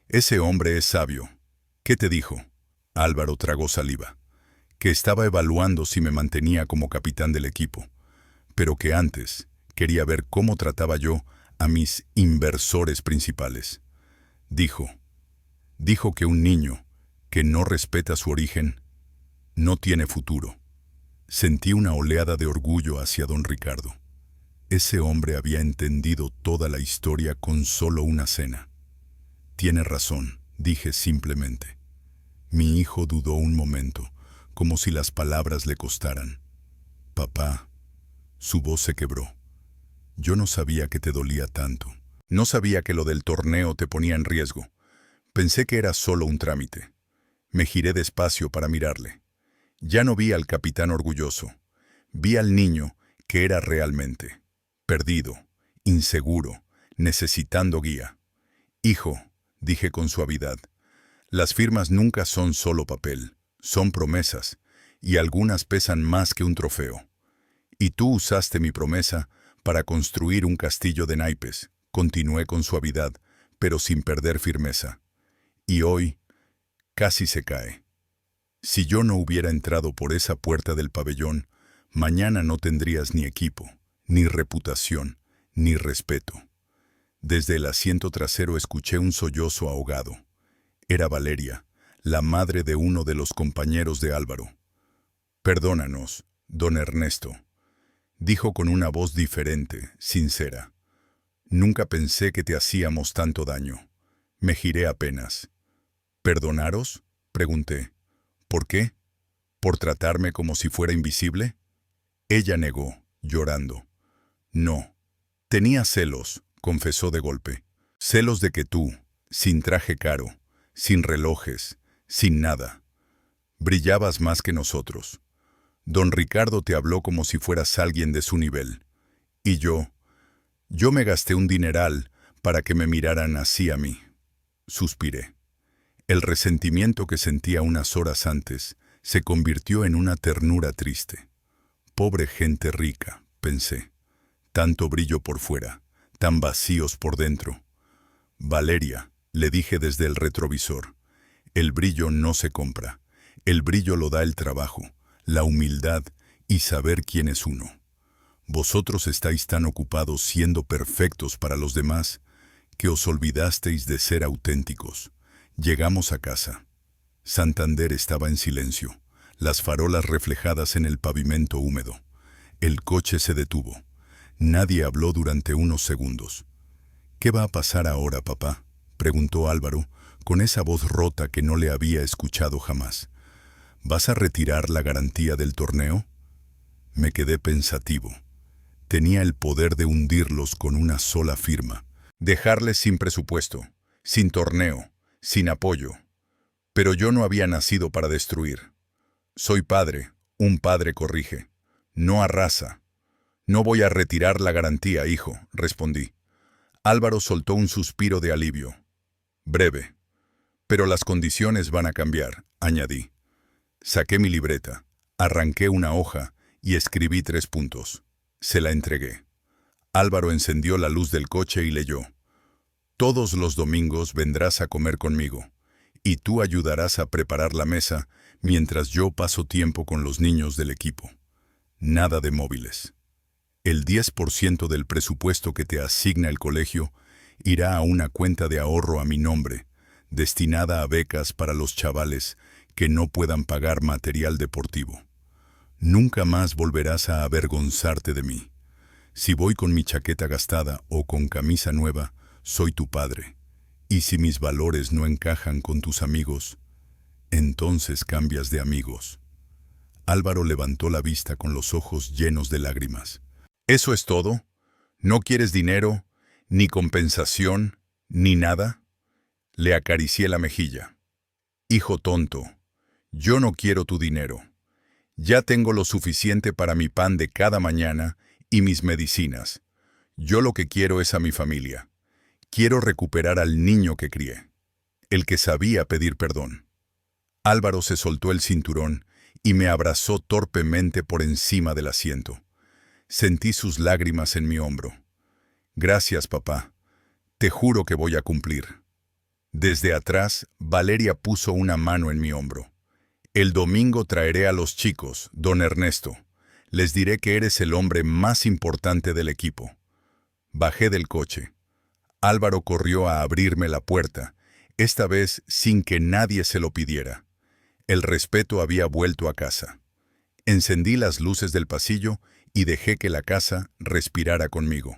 «Ese hombre es sabio». «¿Qué te dijo?». Álvaro tragó saliva. «Que estaba evaluando si me mantenía como capitán del equipo, pero que antes quería ver cómo trataba yo a mis inversores principales. Dijo que un niño que no respeta su origen no tiene futuro». Sentí una oleada de orgullo hacia don Ricardo. Ese hombre había entendido toda la historia con solo una cena. «Tiene razón», dije simplemente. Mi hijo dudó un momento, como si las palabras le costaran. «Papá», su voz se quebró. «Yo no sabía que te dolía tanto. No sabía que lo del torneo te ponía en riesgo. Pensé que era solo un trámite». Me giré despacio para mirarle. Ya no vi al capitán orgulloso. Vi al niño que era realmente. Perdido, inseguro, necesitando guía. «Hijo», dije con suavidad, «las firmas nunca son solo papel, son promesas, y algunas pesan más que un trofeo. Y tú usaste mi promesa para construir un castillo de naipes», continué con suavidad, pero sin perder firmeza. «Y hoy, casi se cae. Si yo no hubiera entrado por esa puerta del pabellón, mañana no tendrías ni equipo, ni reputación, ni respeto». Desde el asiento trasero escuché un sollozo ahogado. Era Valeria, la madre de uno de los compañeros de Álvaro. «Perdónanos, don Ernesto», dijo con una voz diferente, sincera. «Nunca pensé que te hacíamos tanto daño». Me giré apenas. «¿Perdonaros?», pregunté. «¿Por qué? ¿Por tratarme como si fuera invisible?». Ella negó, llorando. «No. Tenía celos», confesó de golpe. «Celos de que tú, sin traje caro, sin relojes, sin nada, brillabas más que nosotros. Don Ricardo te habló como si fueras alguien de su nivel. Y yo me gasté un dineral para que me miraran así a mí». Suspiré. El resentimiento que sentía unas horas antes se convirtió en una ternura triste. «Pobre gente rica», pensé. «Tanto brillo por fuera, tan vacíos por dentro». «Valeria», le dije desde el retrovisor, «el brillo no se compra. El brillo lo da el trabajo, la humildad y saber quién es uno. Vosotros estáis tan ocupados siendo perfectos para los demás que os olvidasteis de ser auténticos». Llegamos a casa. Santander estaba en silencio, las farolas reflejadas en el pavimento húmedo. El coche se detuvo. Nadie habló durante unos segundos. «¿Qué va a pasar ahora, papá?», preguntó Álvaro, con esa voz rota que no le había escuchado jamás. «¿Vas a retirar la garantía del torneo?». Me quedé pensativo. Tenía el poder de hundirlos con una sola firma. Dejarles sin presupuesto, sin torneo, sin apoyo. Pero yo no había nacido para destruir. Soy padre, un padre corrige, no arrasa. «No voy a retirar la garantía, hijo», respondí. Álvaro soltó un suspiro de alivio. Breve. «Pero las condiciones van a cambiar», añadí. Saqué mi libreta, arranqué una hoja y escribí 3 puntos. Se la entregué. Álvaro encendió la luz del coche y leyó: «Todos los domingos vendrás a comer conmigo, y tú ayudarás a preparar la mesa mientras yo paso tiempo con los niños del equipo. Nada de móviles. El 10% del presupuesto que te asigna el colegio irá a una cuenta de ahorro a mi nombre, destinada a becas para los chavales que no puedan pagar material deportivo. Nunca más volverás a avergonzarte de mí. Si voy con mi chaqueta gastada o con camisa nueva, soy tu padre. Y si mis valores no encajan con tus amigos, entonces cambias de amigos». Álvaro levantó la vista con los ojos llenos de lágrimas. «¿Eso es todo? ¿No quieres dinero, ni compensación, ni nada?». Le acaricié la mejilla. Hijo tonto, yo no quiero tu dinero. Ya tengo lo suficiente para mi pan de cada mañana y mis medicinas. Yo lo que quiero es a mi familia. Quiero recuperar al niño que crié, el que sabía pedir perdón. Álvaro se soltó el cinturón y me abrazó torpemente por encima del asiento. Sentí sus lágrimas en mi hombro. Gracias, papá. Te juro que voy a cumplir. Desde atrás, Valeria puso una mano en mi hombro. El domingo traeré a los chicos, don Ernesto. Les diré que eres el hombre más importante del equipo. Bajé del coche. Álvaro corrió a abrirme la puerta, esta vez sin que nadie se lo pidiera. El respeto había vuelto a casa. Encendí las luces del pasillo y dejé que la casa respirara conmigo.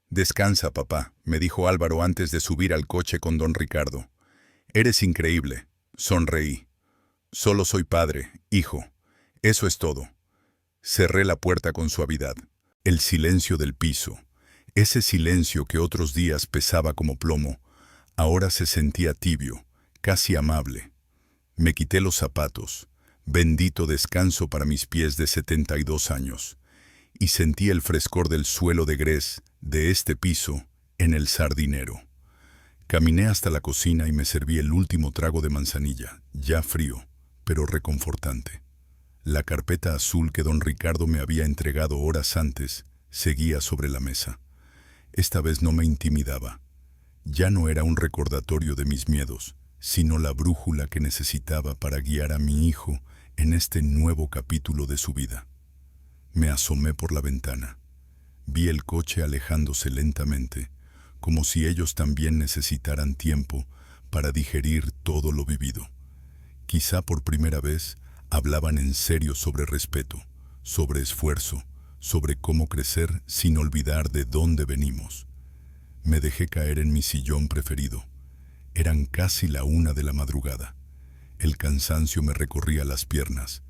Descansa, papá, me dijo Álvaro antes de subir al coche con don Ricardo. Eres increíble, sonreí. Solo soy padre, hijo. Eso es todo. Cerré la puerta con suavidad. El silencio del piso, ese silencio que otros días pesaba como plomo, ahora se sentía tibio, casi amable. Me quité los zapatos, bendito descanso para mis pies de 72 años, y sentí el frescor del suelo de grés de este piso en el sardinero. Caminé hasta la cocina y me serví el último trago de manzanilla, ya frío, pero reconfortante. La carpeta azul que don Ricardo me había entregado horas antes seguía sobre la mesa. Esta vez no me intimidaba. Ya no era un recordatorio de mis miedos, sino la brújula que necesitaba para guiar a mi hijo en este nuevo capítulo de su vida. Me asomé por la ventana. Vi el coche alejándose lentamente, como si ellos también necesitaran tiempo para digerir todo lo vivido. Quizá por primera vez hablaban en serio sobre respeto, sobre esfuerzo, sobre cómo crecer sin olvidar de dónde venimos. Me dejé caer en mi sillón preferido. Eran casi la 1 de la madrugada. El cansancio me recorría las piernas,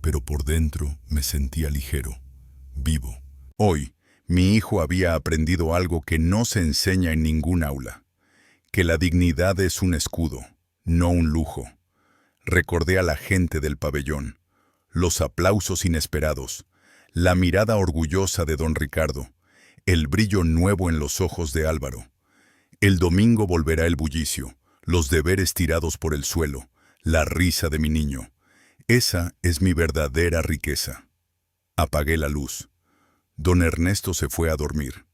pero por dentro me sentía ligero, vivo. Hoy, mi hijo había aprendido algo que no se enseña en ningún aula, que la dignidad es un escudo, no un lujo. Recordé a la gente del pabellón, los aplausos inesperados, la mirada orgullosa de don Ricardo, el brillo nuevo en los ojos de Álvaro. El domingo volverá el bullicio, los deberes tirados por el suelo, la risa de mi niño. Esa es mi verdadera riqueza. Apagué la luz. Don Ernesto se fue a dormir.